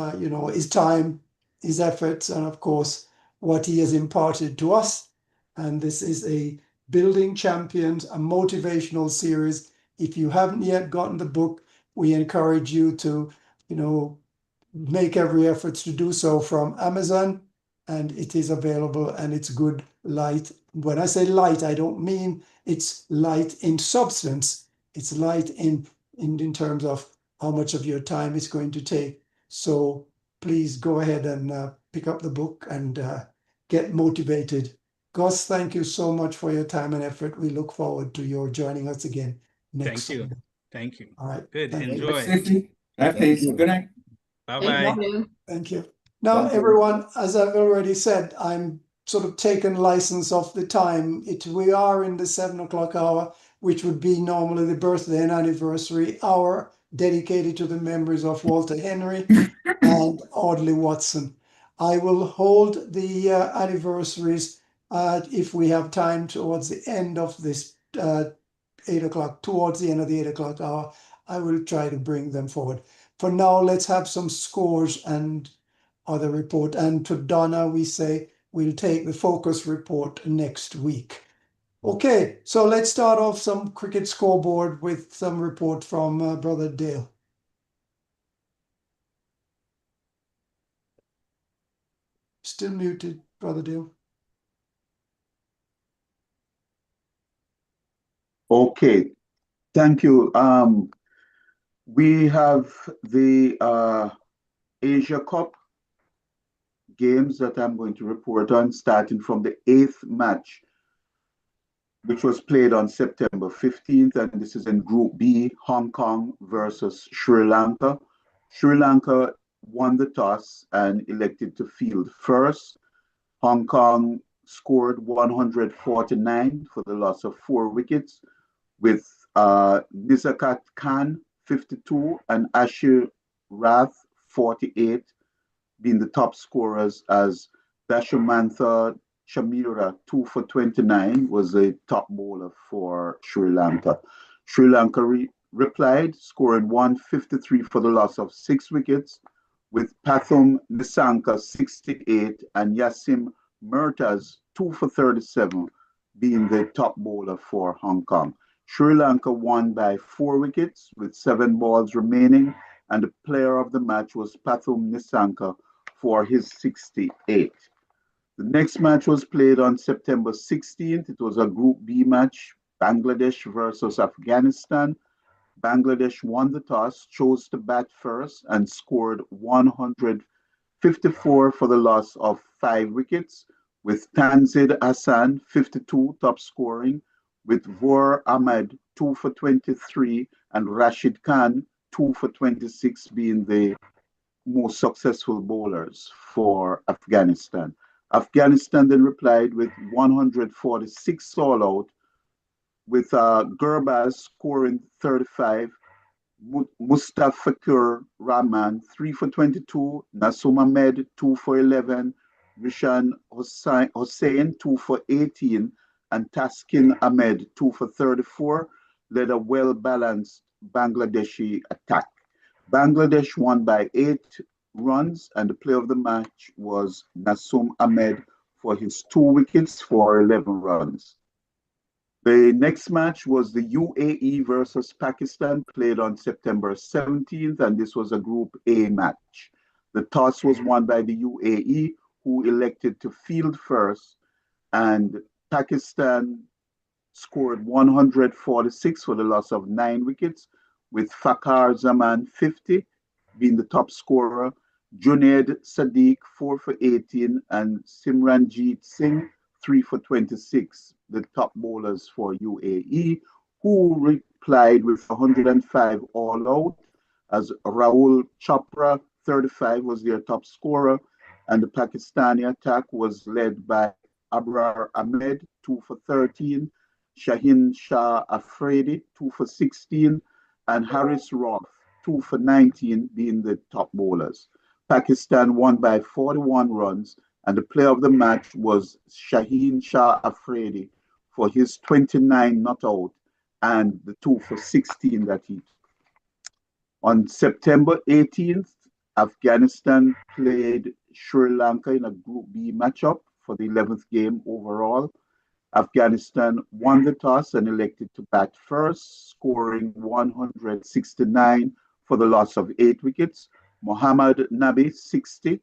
his time, his efforts, and of course what he has imparted to us. And this is a Building Champions, a motivational series. If you haven't yet gotten the book, we encourage you to, make every effort to do so from Amazon. And it is available and it's good light. When I say light, I don't mean it's light in substance. It's light in terms of how much of your time it's going to take. So please go ahead and pick up the book and get motivated. Gus, thank you so much for your time and effort. We look forward to your joining us again next Thank you. Sunday. Thank you. All right. Good. Thank you. Enjoy. Safety. Have peace. Good night. Bye-bye. Thank you. Thank you. Now, Thank you. everyone, as I've already said, I'm sort of taken license of the time. We are in the 7 o'clock hour, which would be normally the birthday and anniversary hour dedicated to the memories of Walter Henry and Audley Watson. I will hold the anniversaries if we have time towards the end of this 8 o'clock, towards the end of the 8 o'clock hour. I will try to bring them forward. For now, let's have some scores and other report. And to Donna, we say we'll take the focus report next week. Okay, so let's start off some cricket scoreboard with some report from Brother Dale. Still muted, Brother Dale. Okay, thank you. We have the Asia Cup games that I'm going to report on, starting from the 8th match, which was played on September 15th, and this is in Group B, Hong Kong versus Sri Lanka. Sri Lanka won the toss and elected to field first. Hong Kong scored 149 for the loss of 4 wickets, with Nizakat Khan 52 and Ashir Rath 48 being the top scorers, as Dashamantha Chamira 2 for 29 was the top bowler for Sri Lanka. Sri Lanka replied, scoring 153 for the loss of 6 wickets, with Pathum Nissanka 68 and Yasim Murtaz 2 for 37 being the top bowler for Hong Kong. Sri Lanka won by 4 wickets with 7 balls remaining, and the player of the match was Pathum Nissanka for his 68. The next match was played on September 16th. It was a Group B match, Bangladesh versus Afghanistan. Bangladesh won the toss, chose to bat first, and scored 154 for the loss of 5 wickets, with Tanzid Hassan 52 top scoring, with Vor Ahmed 2 for 23 and Rashid Khan 2 for 26 being the most successful bowlers for Afghanistan. Afghanistan then replied with 146 all out, with Gurbaz scoring 35, Mustafakir Rahman 3 for 22, Nasum Ahmed 2 for 11, Rishan Hossain 2 for 18, and Taskin Ahmed 2 for 34 led a well-balanced Bangladeshi attack. Bangladesh won by 8 runs, and the player of the match was Nasum Ahmed for his 2 wickets for 11 runs. The next match was the UAE versus Pakistan, played on September 17th, and this was a Group A match. The toss was won by the UAE, who elected to field first, and Pakistan scored 146 for the loss of 9 wickets, with Fakhar Zaman 50 being the top scorer, Junaid Sadiq 4 for 18, and Simranjeet Singh 3 for 26, the top bowlers for UAE, who replied with 105 all out, as Rahul Chopra 35 was their top scorer, and the Pakistani attack was led by Abrar Ahmed 2 for 13, Shaheen Shah Afridi 2 for 16, and Haris Roth 2 for 19 being the top bowlers. Pakistan won by 41 runs, and the player of the match was Shaheen Shah Afridi for his 29 not out and the 2 for 16 that he. On September 18th, Afghanistan played Sri Lanka in a Group B matchup for the 11th game overall. Afghanistan won the toss and elected to bat first, scoring 169 for the loss of 8 wickets. Mohammad Nabi 60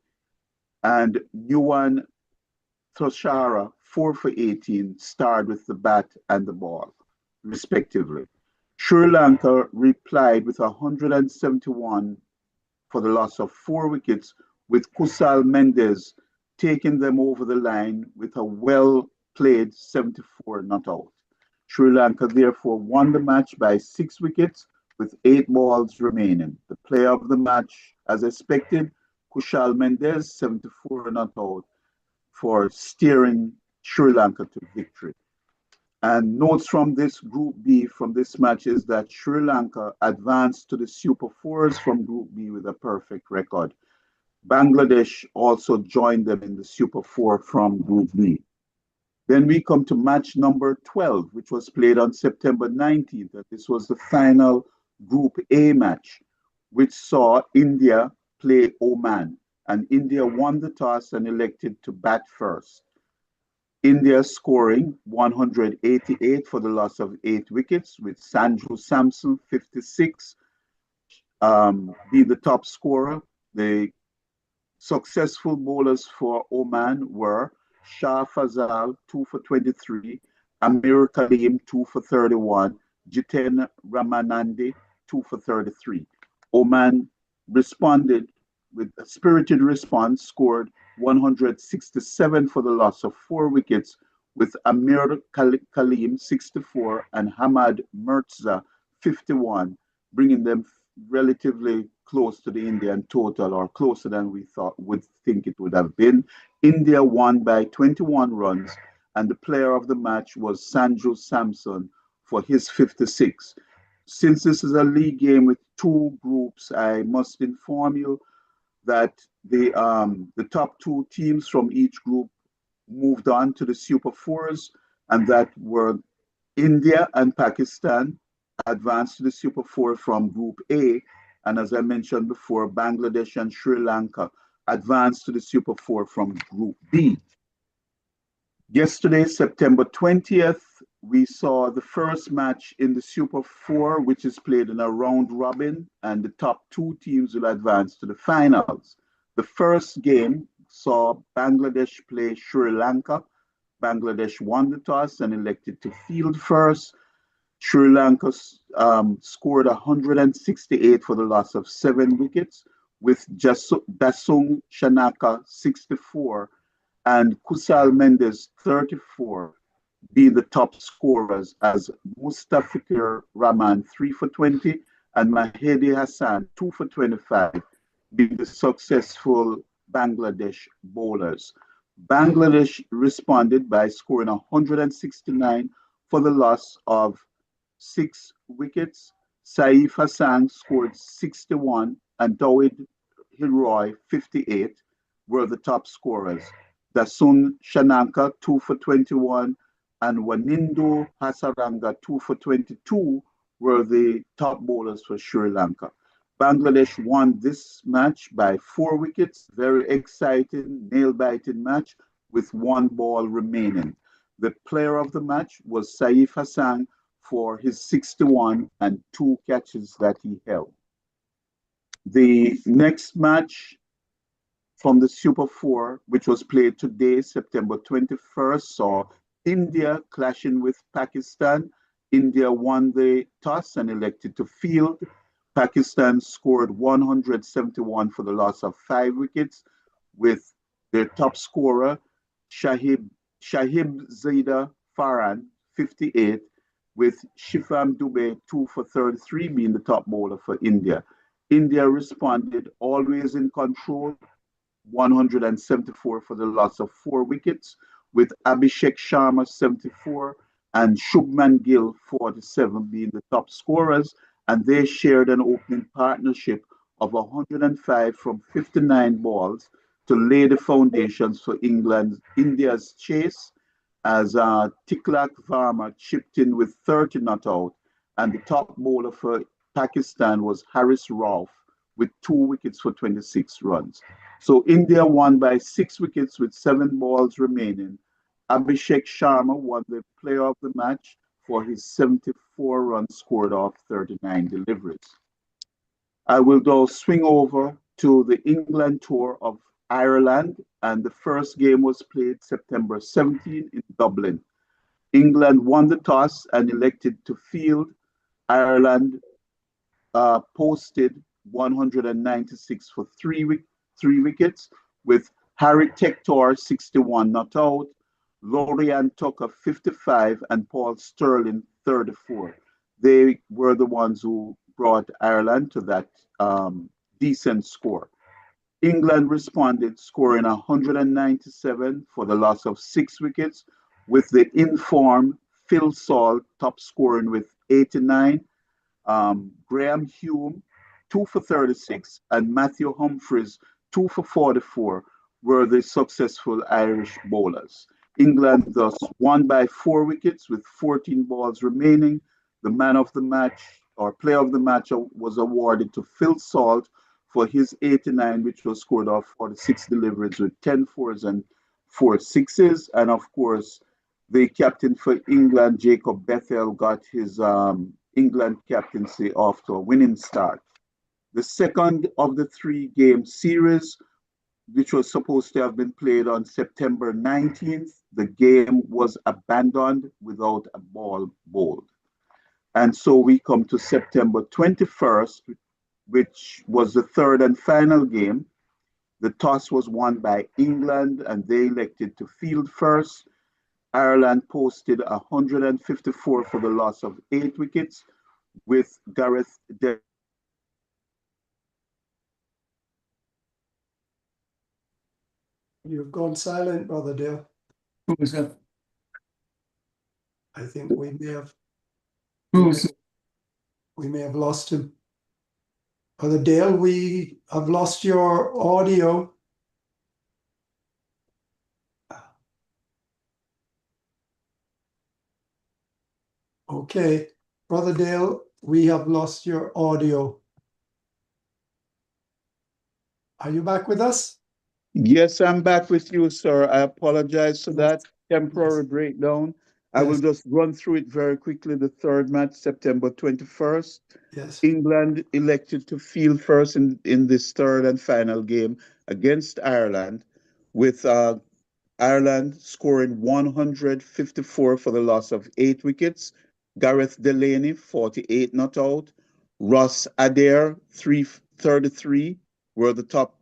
and Nuwan Thoshara 4 for 18 starred with the bat and the ball, respectively. Sri Lanka replied with 171 for the loss of 4 wickets, with Kusal Mendes taking them over the line with a well-played 74 not out. Sri Lanka therefore won the match by 6 wickets with 8 balls remaining. The player of the match, as expected, Kushal Mendes, 74 not out, for steering Sri Lanka to victory. And notes from this Group B from this match is that Sri Lanka advanced to the Super Fours from Group B with a perfect record. Bangladesh also joined them in the Super Four from Group B. Then we come to match number 12, which was played on September 19th. And this was the final Group A match, which saw India play Oman. And India won the toss and elected to bat first. India scoring 188 for the loss of 8 wickets, with Sanju Samson, 56, being the top scorer. The successful bowlers for Oman were Shah Fazal, 2 for 23, Amir Kaleem, 2 for 31, Jiten Ramanandi, 2 for 33. Oman responded with a spirited response, scored 167 for the loss of 4 wickets, with Amir Kaleem, 64, and Hamad Mirza, 51, bringing them relatively close to the Indian total, or closer than we would think it would have been. India won by 21 runs, and the player of the match was Sanju Samson for his 56. Since this is a league game with 2 groups, I must inform you that the top 2 teams from each group moved on to the Super Fours, and that were India and Pakistan advanced to the Super Four from Group A, and as I mentioned before, Bangladesh and Sri Lanka advanced to the Super Four from Group B. Yesterday, September 20th, we saw the first match in the Super Four, which is played in a round robin, and the top 2 teams will advance to the finals. The first game saw Bangladesh play Sri Lanka. Bangladesh won the toss and elected to field first. Sri Lanka scored 168 for the loss of 7 wickets, with Dasung Shanaka, 64, and Kusal Mendes, 34, being the top scorers, as Mustafizur Rahman, 3 for 20, and Mahdi Hassan, 2 for 25, being the successful Bangladesh bowlers. Bangladesh responded by scoring 169 for the loss of 6 wickets. Saif Hassan scored 61, and Dawid Hilroy, 58, were the top scorers. Dasun Shanaka, 2 for 21, and Wanindu Hasaranga, 2 for 22, were the top bowlers for Sri Lanka. Bangladesh won this match by 4 wickets. Very exciting, nail-biting match with 1 ball remaining. The player of the match was Saif Hassan for his 61 and 2 catches that he held. The next match from the Super Four, which was played today, September 21st, saw India clashing with Pakistan. India won the toss and elected to field. Pakistan scored 171 for the loss of 5 wickets, with their top scorer, Shahib Zaida Farhan, 58, with Shifam Dube, 2 for 33, being the top bowler for India. India responded always in control, 174 for the loss of 4 wickets, with Abhishek Sharma, 74, and Shubman Gill, 47, being the top scorers, and they shared an opening partnership of 105 from 59 balls to lay the foundations for India's chase, as Tiklak Verma chipped in with 30 not out, and the top bowler for Pakistan was Haris Rauf with 2 wickets for 26 runs. So India won by 6 wickets with 7 balls remaining. Abhishek Sharma won the player of the match for his 74 runs scored off 39 deliveries. I will now swing over to the England tour of Ireland, and the first game was played September 17 in Dublin. England won the toss and elected to field. Ireland posted 196 for 3 3 wickets, with Harry Tector 61 not out, Lorian Tucker 55, and Paul Sterling 34. They were the ones who brought Ireland to that decent score. England responded, scoring 197 for the loss of 6 wickets, with the informed Phil Salt top scoring with 89, Graham Hume 2 for 36, and Matthew Humphreys 2 for 44 were the successful Irish bowlers. England thus won by 4 wickets with 14 balls remaining. The man of the match or player of the match was awarded to Phil Salt for his 89, which was scored off 46 deliveries with 10 fours and 4 sixes. And of course, the captain for England, Jacob Bethel, got his England captaincy off to a winning start. The second of the 3-game series, which was supposed to have been played on September 19th, the game was abandoned without a ball bowled. And so we come to September 21st, which was the third and final game. The toss was won by England and they elected to field first. Ireland posted 154 for the loss of 8 wickets, with Gareth You've gone silent, Brother Dale. Who was that? I think we may have lost him. Brother Dale, we have lost your audio. Okay, Brother Dale, we have lost your audio. Are you back with us? Yes, I'm back with you, sir. I apologize for that temporary breakdown. I will just run through it very quickly. The third match, September 21st. Yes. England elected to field first in this third and final game against Ireland, with Ireland scoring 154 for the loss of 8 wickets. Gareth Delaney, 48 not out. Ross Adair, 33 were the top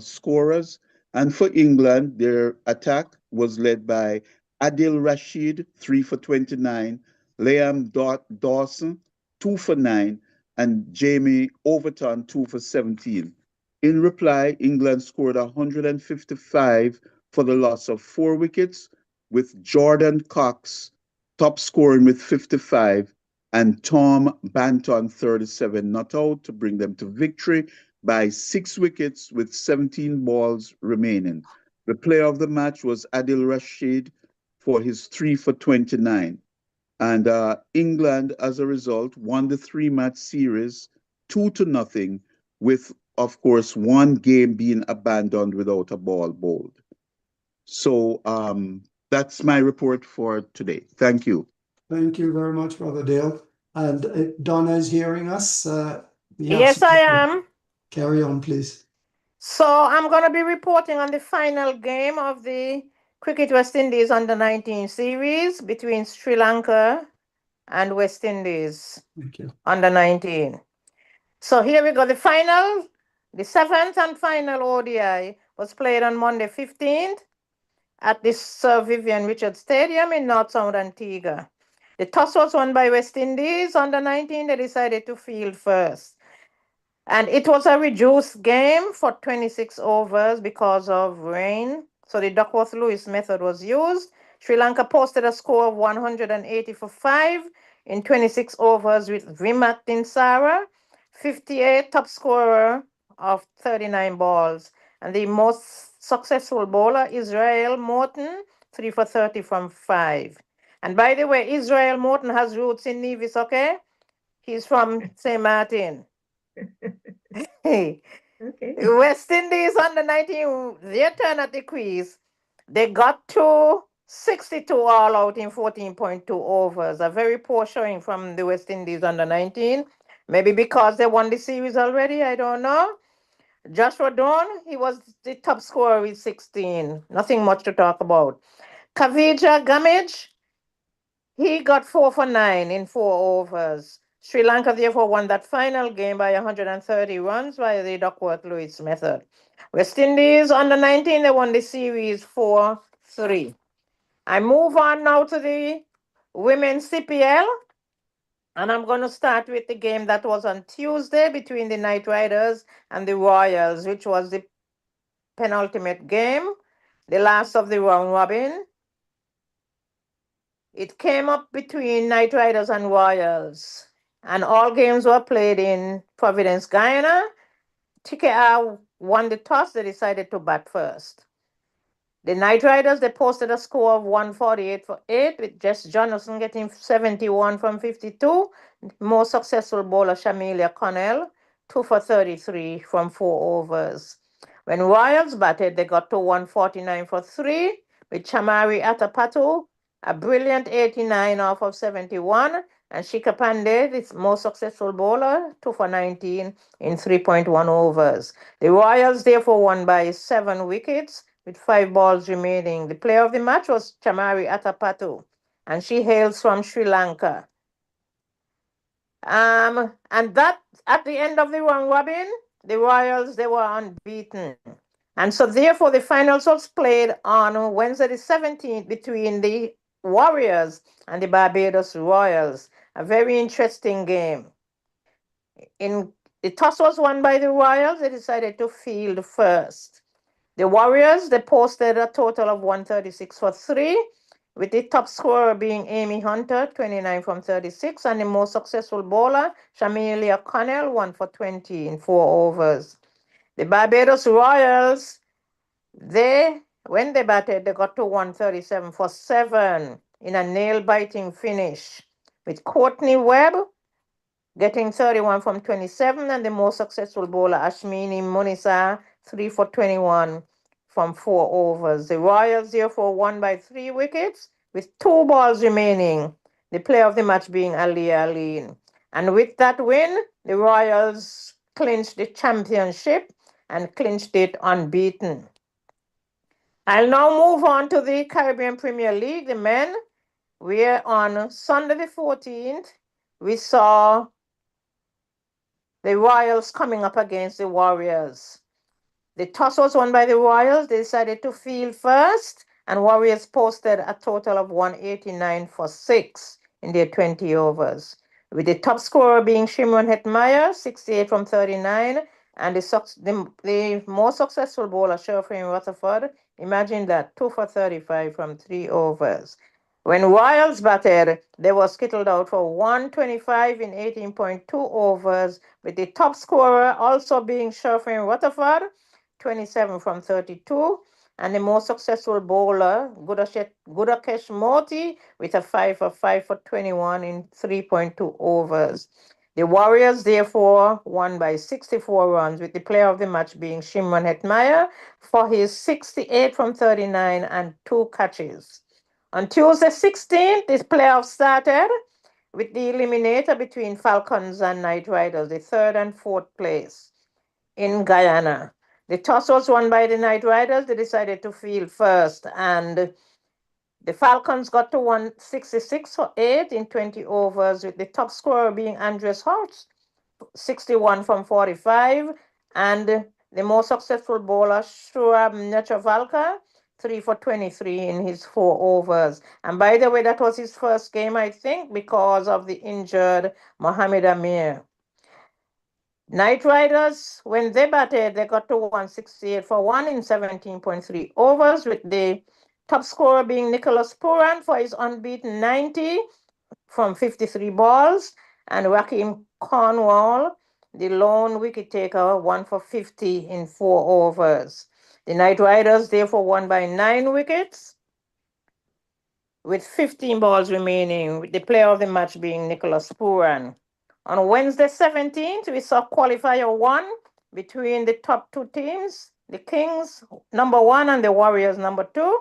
scorers. And for England, their attack was led by Adil Rashid, 3 for 29, Liam Dawson, 2 for 9, and Jamie Overton, 2 for 17. In reply, England scored 155 for the loss of 4 wickets, with Jordan Cox top scoring with 55 and Tom Banton 37 not out to bring them to victory by 6 wickets with 17 balls remaining. The player of the match was Adil Rashid for his 3 for 29. And England, as a result, won the 3-match series 2-0, with, of course, one game being abandoned without a ball bowled. So that's my report for today. Thank you. Thank you very much, Brother Dale. And Donna is hearing us. Yes, I am. Carry on, please. So I'm going to be reporting on the final game of the Cricket West Indies Under-19 series between Sri Lanka and West Indies. Thank you. Under-19. So here we go. The final, the 7th and final ODI was played on Monday 15th at the Sir Vivian Richards Stadium in North Sound, Antigua. The toss was won by West Indies. Under-19, they decided to field first. And it was a reduced game for 26 overs because of rain. So the Duckworth-Lewis method was used. Sri Lanka posted a score of 180 for 5 in 26 overs with Vimat Dinsara, 58, top scorer of 39 balls. And the most successful bowler, Israel Morton, 3 for 30 from 5. And by the way, Israel Morton has roots in Nevis, okay? He's from St. Martin. Okay. West Indies Under-19, their turn at the crease. They got to 62 all out in 14.2 overs. A very poor showing from the West Indies Under-19. Maybe because they won the series already, I don't know. Joshua Dawn, he was the top scorer with 16. Nothing much to talk about. Kavija Gamage, he got 4 for 9 in 4 overs. Sri Lanka therefore won that final game by 130 runs via the Duckworth-Lewis method. West Indies under 19, they won the series 4-3. I move on now to the women's CPL, and I'm going to start with the game that was on Tuesday between the Knight Riders and the Royals, which was the penultimate game, the last of the round robin. It came up between Knight Riders and Royals, and all games were played in Providence, Guyana. TKR won the toss. They decided to bat first. The Knight Riders, they posted a score of 148 for 8, with Jess Jonathan getting 71 from 52. More successful bowler Shamelia Connell, 2 for 33 from 4 overs. When Royals batted, they got to 149 for 3, with Chamari Atapatu, a brilliant 89 off of 71, and Shika Pandey, the most successful bowler, 2 for 19 in 3.1 overs. The Royals therefore won by 7 wickets with 5 balls remaining. The player of the match was Chamari Atapatu, and she hails from Sri Lanka. And that, at the end of the round robin, the Royals, they were unbeaten. And so therefore the finals was played on Wednesday the 17th between the Warriors and the Barbados Royals. A very interesting game. The toss was won by the Royals. They decided to field first. The Warriors, they posted a total of 136 for 3, with the top scorer being Amy Hunter, 29 from 36, and the most successful bowler, Shamelia Connell, 1 for 20 in 4 overs. The Barbados Royals, when they batted, they got to 137 for 7 in a nail-biting finish, with Courtney Webb getting 31 from 27, and the most successful bowler, Ashmini Munisa, 3 for 21 from 4 overs. The Royals therefore won by 3 wickets with 2 balls remaining, the player of the match being Ali Aline. And with that win, the Royals clinched the championship and clinched it unbeaten. I'll now move on to the Caribbean Premier League, the men, where on Sunday the 14th, we saw the Royals coming up against the Warriors. The toss was won by the Royals. They decided to field first, and Warriors posted a total of 189 for 6 in their 20 overs, with the top scorer being Shimron Hetmeyer, 68 from 39, and the most successful bowler, Sherfane Rutherford, imagine that, 2 for 35 from 3 overs. When Royals batted, they were skittled out for 125 in 18.2 overs, with the top scorer also being Sherfane Rutherford, 27 from 32, and the most successful bowler, Gudakesh Moti, with a 5 for 21 in 3.2 overs. The Warriors therefore won by 64 runs, with the player of the match being Shimron Hetmeyer for his 68 from 39 and 2 catches. On Tuesday 16th, this playoff started with the eliminator between Falcons and Knight Riders, the 3rd and 4th place in Guyana. The toss was won by the Knight Riders. They decided to field first, and the Falcons got to 166 for 8 in 20 overs, with the top scorer being Andres Holtz, 61 from 45, and the most successful bowler, Shurab Nechavalka, 3 for 23 in his 4 overs. And by the way, that was his first game, I think, because of the injured Mohamed Amir. Knight Riders, when they batted, they got to 168 for 1 in 17.3 overs, with the top scorer being Nicholas Puran for his unbeaten 90 from 53 balls, and Raheem Cornwall, the lone wicket taker, 1 for 50 in 4 overs. The Knight Riders therefore won by 9 wickets, with 15 balls remaining, with the player of the match being Nicholas Puran. On Wednesday 17th, we saw qualifier 1 between the top 2 teams, the Kings number 1 and the Warriors number 2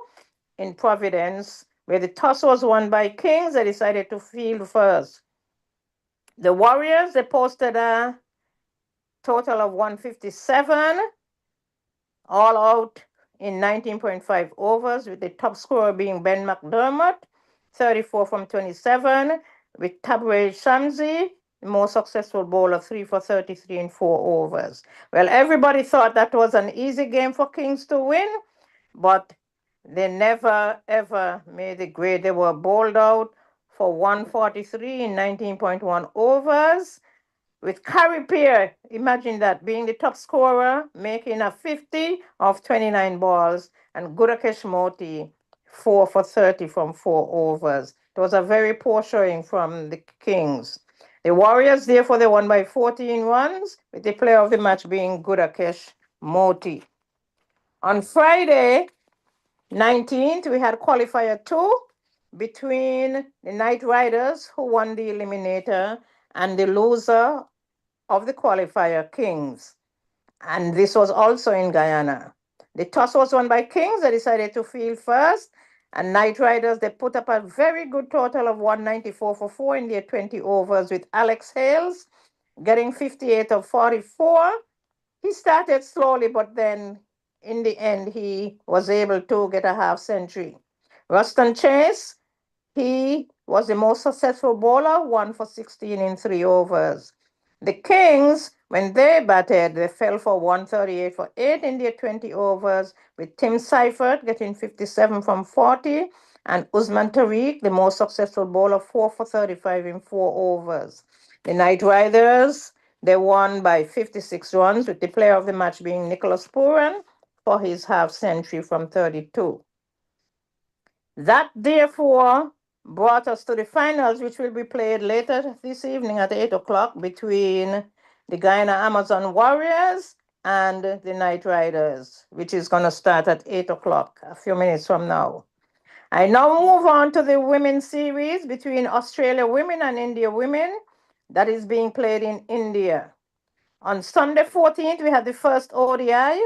in Providence, where the toss was won by Kings. They decided to field first. The Warriors, they posted a total of 157, all out in 19.5 overs, with the top scorer being Ben McDermott, 34 from 27, with Tabraiz Shamsi, the most successful bowler, 3 for 33 in 4 overs. Well, everybody thought that was an easy game for Kings to win, but they never, ever made the grade. They were bowled out for 143 in 19.1 overs, with Carripier, imagine that, being the top scorer, making a 50 of 29 balls, and Gudakesh Moti, 4 for 30 from 4 overs. It was a very poor showing from the Kings. The Warriors, therefore, they won by 14 runs, with the player of the match being Gudakesh Moti. On Friday, 19th, we had qualifier 2 between the Knight Riders, who won the eliminator, and the loser of the qualifier, Kings. And this was also in Guyana. The toss was won by Kings. They decided to field first. And Knight Riders, they put up a very good total of 194 for 4 in their 20 overs, with Alex Hales getting 58 of 44. He started slowly, but then in the end, he was able to get a half century. Ruston Chase, he was the most successful bowler, 1 for 16 in 3 overs. The Kings, when they batted, they fell for 138 for 8 in their 20 overs, with Tim Seifert getting 57 from 40, and Usman Tariq, the most successful bowler, 4 for 35 in 4 overs. The Knight Riders, they won by 56 runs, with the player of the match being Nicholas Pooran for his half century from 32. That, therefore, brought us to the finals, which will be played later this evening at 8 o'clock between the Guyana Amazon Warriors and the Knight Riders, which is going to start at 8 o'clock, a few minutes from now. I now move on to the women's series between Australia women and India women that is being played in India. On Sunday 14th, we had the first ODI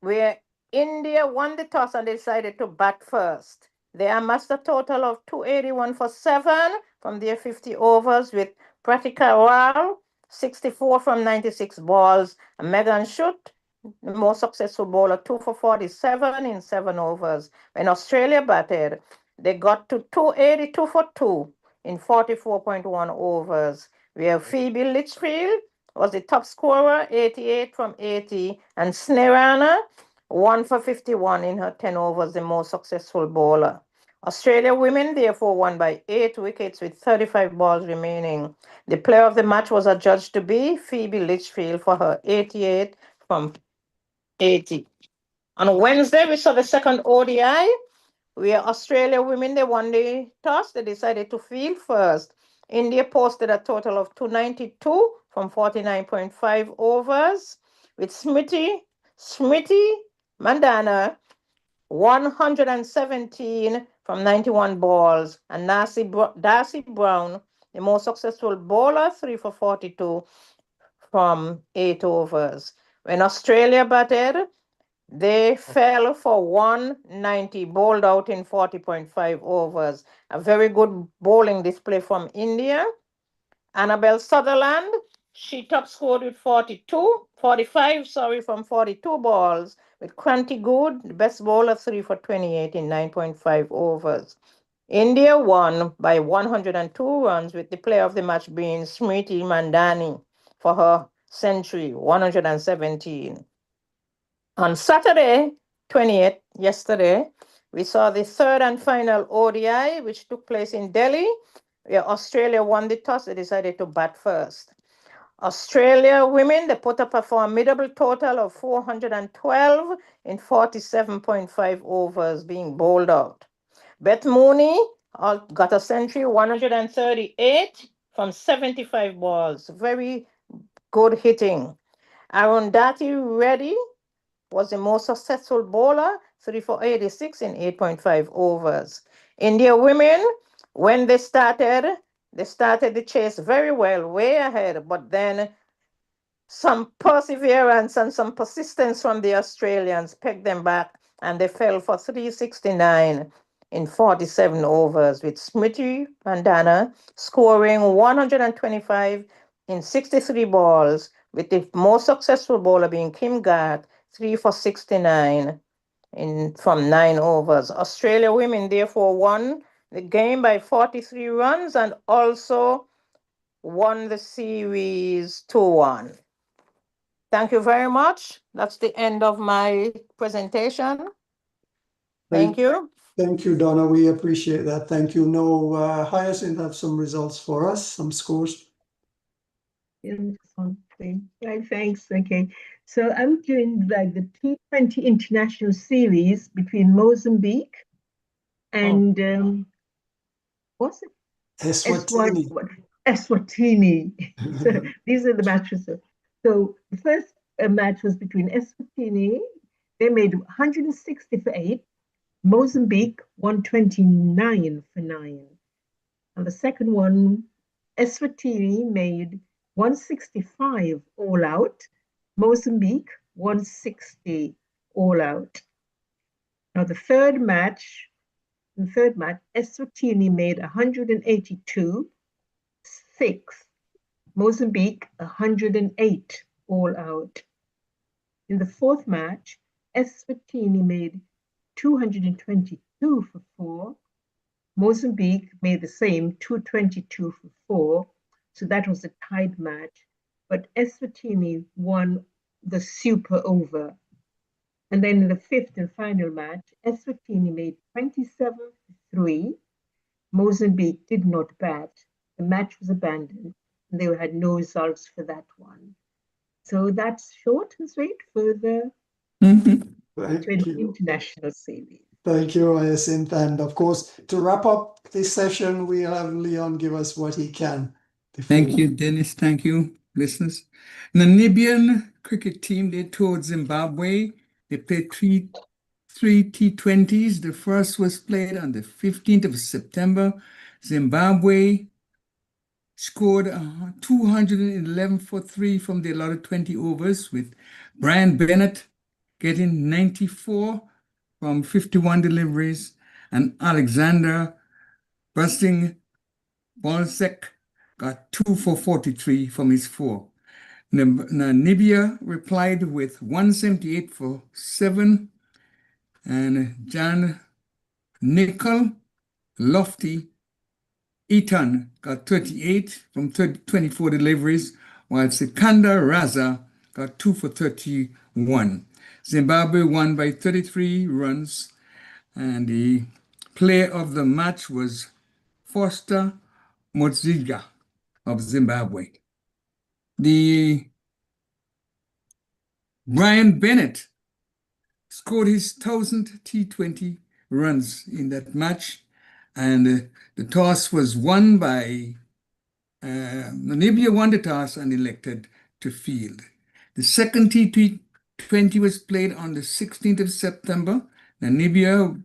where India won the toss and decided to bat first. They amassed a total of 281 for 7 from their 50 overs, with Pratika Ral, 64 from 96 balls, and Megan Schutt, the most successful bowler, 2 for 47 in 7 overs. When Australia batted, they got to 282 for 2 in 44.1 overs, where Phoebe Litchfield was the top scorer, 88 from 80, and Sneerana, 1 for 51 in her 10 overs, the most successful bowler. Australia women therefore won by 8 wickets with 35 balls remaining. The player of the match was adjudged to be Phoebe Litchfield for her 88 from 80. On Wednesday, we saw the second ODI, where Australia women, they won the toss. They decided to field first. India posted a total of 292 from 49.5 overs, with Smriti Mandana, 117 from 91 balls, and Darcy Brown, the most successful bowler, 3 for 42 from 8 overs. When Australia batted, they fell for 190, bowled out in 40.5 overs. A very good bowling display from India. Annabelle Sutherland, she top scored with 45 from 42 balls, with Kranti Good, the best bowler, 3 for 28 in 9.5 overs. India won by 102 runs, with the player of the match being Smriti Mandani for her century, 117. On Saturday, 28th, yesterday, we saw the third and final ODI, which took place in Delhi, where Australia won the toss. They decided to bat first. Australia women, they put up a formidable total of 412 in 47.5 overs, being bowled out. Beth Mooney got a century, 138 from 75 balls. Very good hitting. Arundhati Reddy was the most successful bowler, 3 for 86 in 8.5 overs. India women, when they started the chase very well, way ahead, but then some perseverance and some persistence from the Australians pegged them back, and they fell for 369 in 47 overs, with Smriti Mandana scoring 125 in 63 balls, with the most successful bowler being Kim Garth, 3 for 69 from 9 overs. Australia women therefore won the game by 43 runs and also won the series 2-1. Thank you very much. That's the end of my presentation. Thank you. Thank you, Donna. We appreciate that. Thank you. No, Hyacinth have some results for us, some scores. Right, thanks. Okay, so I'm doing like the T20 International Series between Mozambique and what's it? Eswatini. Eswatini. So these are the matches. So the first match was between Eswatini. They made 160 for 8. Mozambique 129 for 9. And the second one, Eswatini made 165 all out. Mozambique 160 all out. Now the third match, Eswatini made 182, 6. Mozambique 108 all out. In the fourth match, Eswatini made 222 for 4. Mozambique made the same, 222 for 4. So that was a tied match. But Eswatini won the super over. And then in the fifth and final match, Eswatini made 27 for 3. Mozambique did not bat. The match was abandoned, and they had no results for that one. So that's short and sweet for the international series. Thank you, Hyacinth. And of course, to wrap up this session, we'll have Leon give us what he can. Thank you, Dennis. Thank you, listeners. Namibian cricket team, they toured Zimbabwe. They played three T20s. The first was played on the 15th of September. Zimbabwe scored 211 for 3 from the allotted 20 overs, with Brian Bennett getting 94 from 51 deliveries, and Alexander Busting Bolsek got 2 for 43 from his 4. Namibia replied with 178 for 7, and John Nicol Lofty Eaton got 38 from 24 deliveries, while Sikandar Raza got 2 for 31. Zimbabwe won by 33 runs, and the player of the match was Foster Modziga of Zimbabwe. The Brian Bennett scored his 1,000th T20 runs in that match, and the toss was won by Namibia won the toss and elected to field. The second T20 was played on the 16th of September. Namibia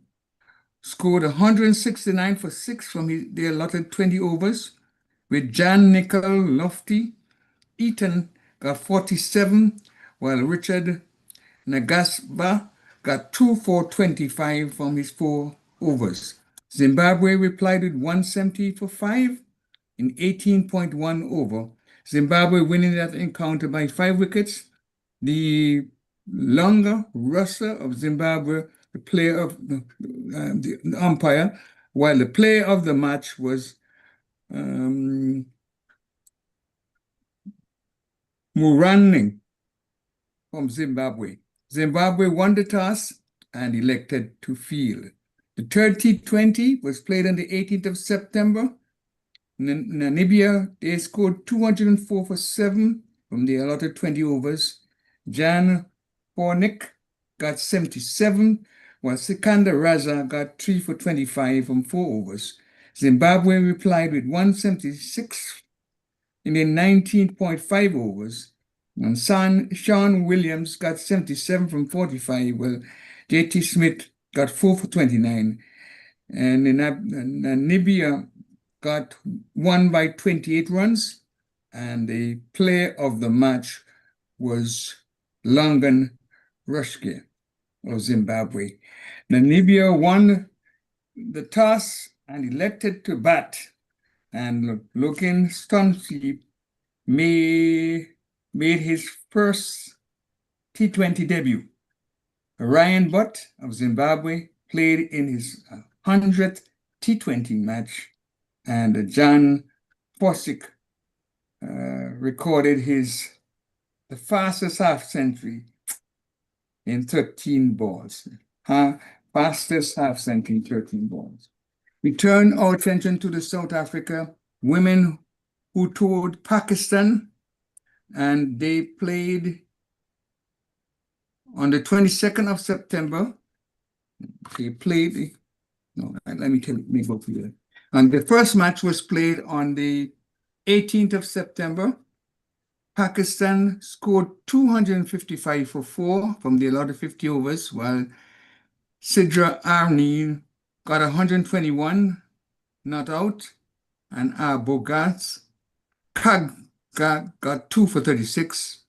scored 169 for 6 from their allotted 20 overs, with Jan Nicol Lofty Eaton got 47, while Richard Nagasba got 2 for 25 from his 4 overs. Zimbabwe replied with 170 for 5 in 18.1 over. Zimbabwe winning that encounter by 5 wickets. The longer Russia of Zimbabwe, the player of the umpire, while the player of the match was Muranning from Zimbabwe. Zimbabwe won the toss and elected to field. The third T20 was played on the 18th of September. Namibia, they scored 204 for 7 from the allotted 20 overs. Jan Pornick got 77, while Sikandar Raza got 3 for 25 from 4 overs. Zimbabwe replied with 176 in the 19.5 overs, and Sean Williams got 77 from 45, while J.T. Smith got 4 for 29, and Namibia got won by 28 runs, and the player of the match was Longan Rushke of Zimbabwe. Namibia won the toss and elected to bat, and looking Stonsley made his first T20 debut. Ryan Butt of Zimbabwe played in his 100th T20 match, and John Fossick recorded the fastest half century in 13 balls. Fastest half century in 13 balls. We turn our attention to the South Africa women who toured Pakistan, and they played on the 22nd of September. They played, no, let me go through that. And the first match was played on the 18th of September. Pakistan scored 255 for 4 from the allotted 50 overs, while Sidra Arni got 121 not out, and Bogarts got 2 for 36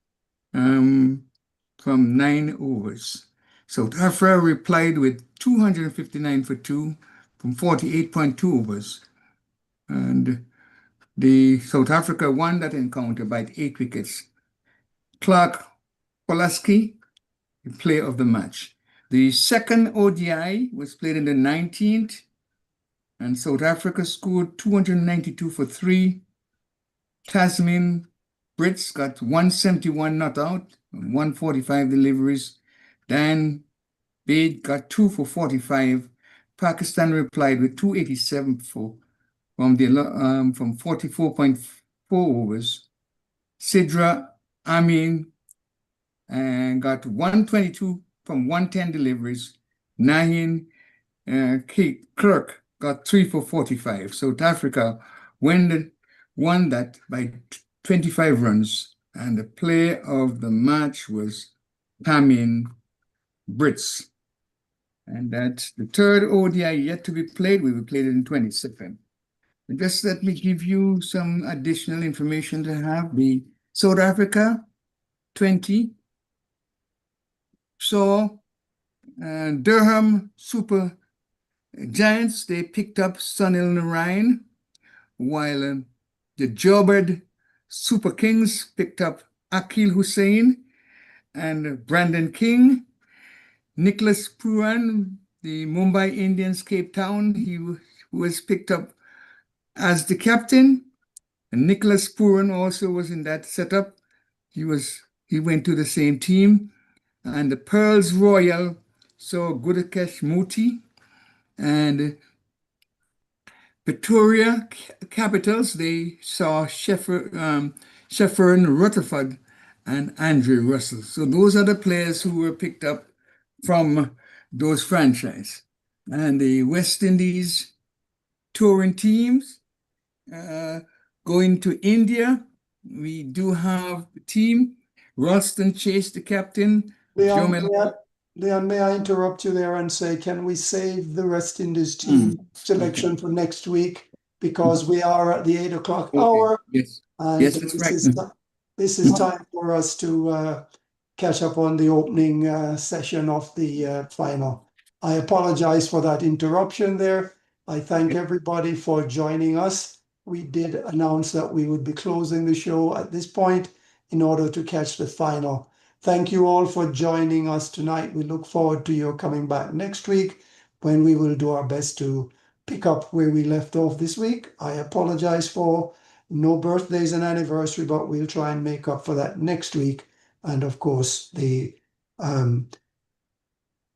from 9 overs. South Africa replied with 259 for 2 from 48.2 overs. And the South Africa won that encounter by 8 wickets. Clark Pulaski, the player of the match. The second ODI was played on the 19th, and South Africa scored 292 for 3. Tasmin Brits got 171 not out, 145 deliveries. Dan Bade got 2 for 45. Pakistan replied with 287 from 44.4 overs. Sidra Amin got 122 from 110 deliveries. Nahin Kirk got 3 for 45. South Africa won that by 25 runs, and the player of the match was Tasmin Brits. And that's the third ODI yet to be played. We will play it in 22nd. Just let me give you some additional information to have. The South Africa 20 saw Durham Super Giants. They picked up Sunil Narayan, while the Joburg Super Kings picked up Akil Hussain and Brandon King. Nicholas Pooran, the Mumbai Indians Cape Town, he was picked up as the captain. And Nicholas Pooran also was in that setup. He went to the same team. And the Pearls Royal saw Gudakesh Moti, and Pretoria Capitals, they saw Sheffern Rutherford and Andrew Russell. So those are the players who were picked up from those franchises. And the West Indies touring teams going to India. We do have the team. Ralston Chase, the captain. Leon, may I interrupt you there and say, can we save the West Indies team selection for next week? Because we are at the 8 o'clock hour. Yes, and yes, that's right. This is time for us to catch up on the opening session of the final. I apologize for that interruption there. I thank everybody for joining us. We did announce that we would be closing the show at this point in order to catch the final. Thank you all for joining us tonight. We look forward to your coming back next week, when we will do our best to pick up where we left off this week. I apologize for no birthdays and anniversary, but we'll try and make up for that next week. And of course, the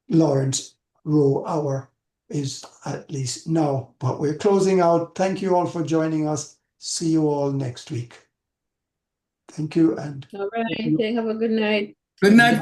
Lawrence Rowe Hour is at least now, but we're closing out. Thank you all for joining us. See you all next week. Thank you. And all right. Have a good night. Good night.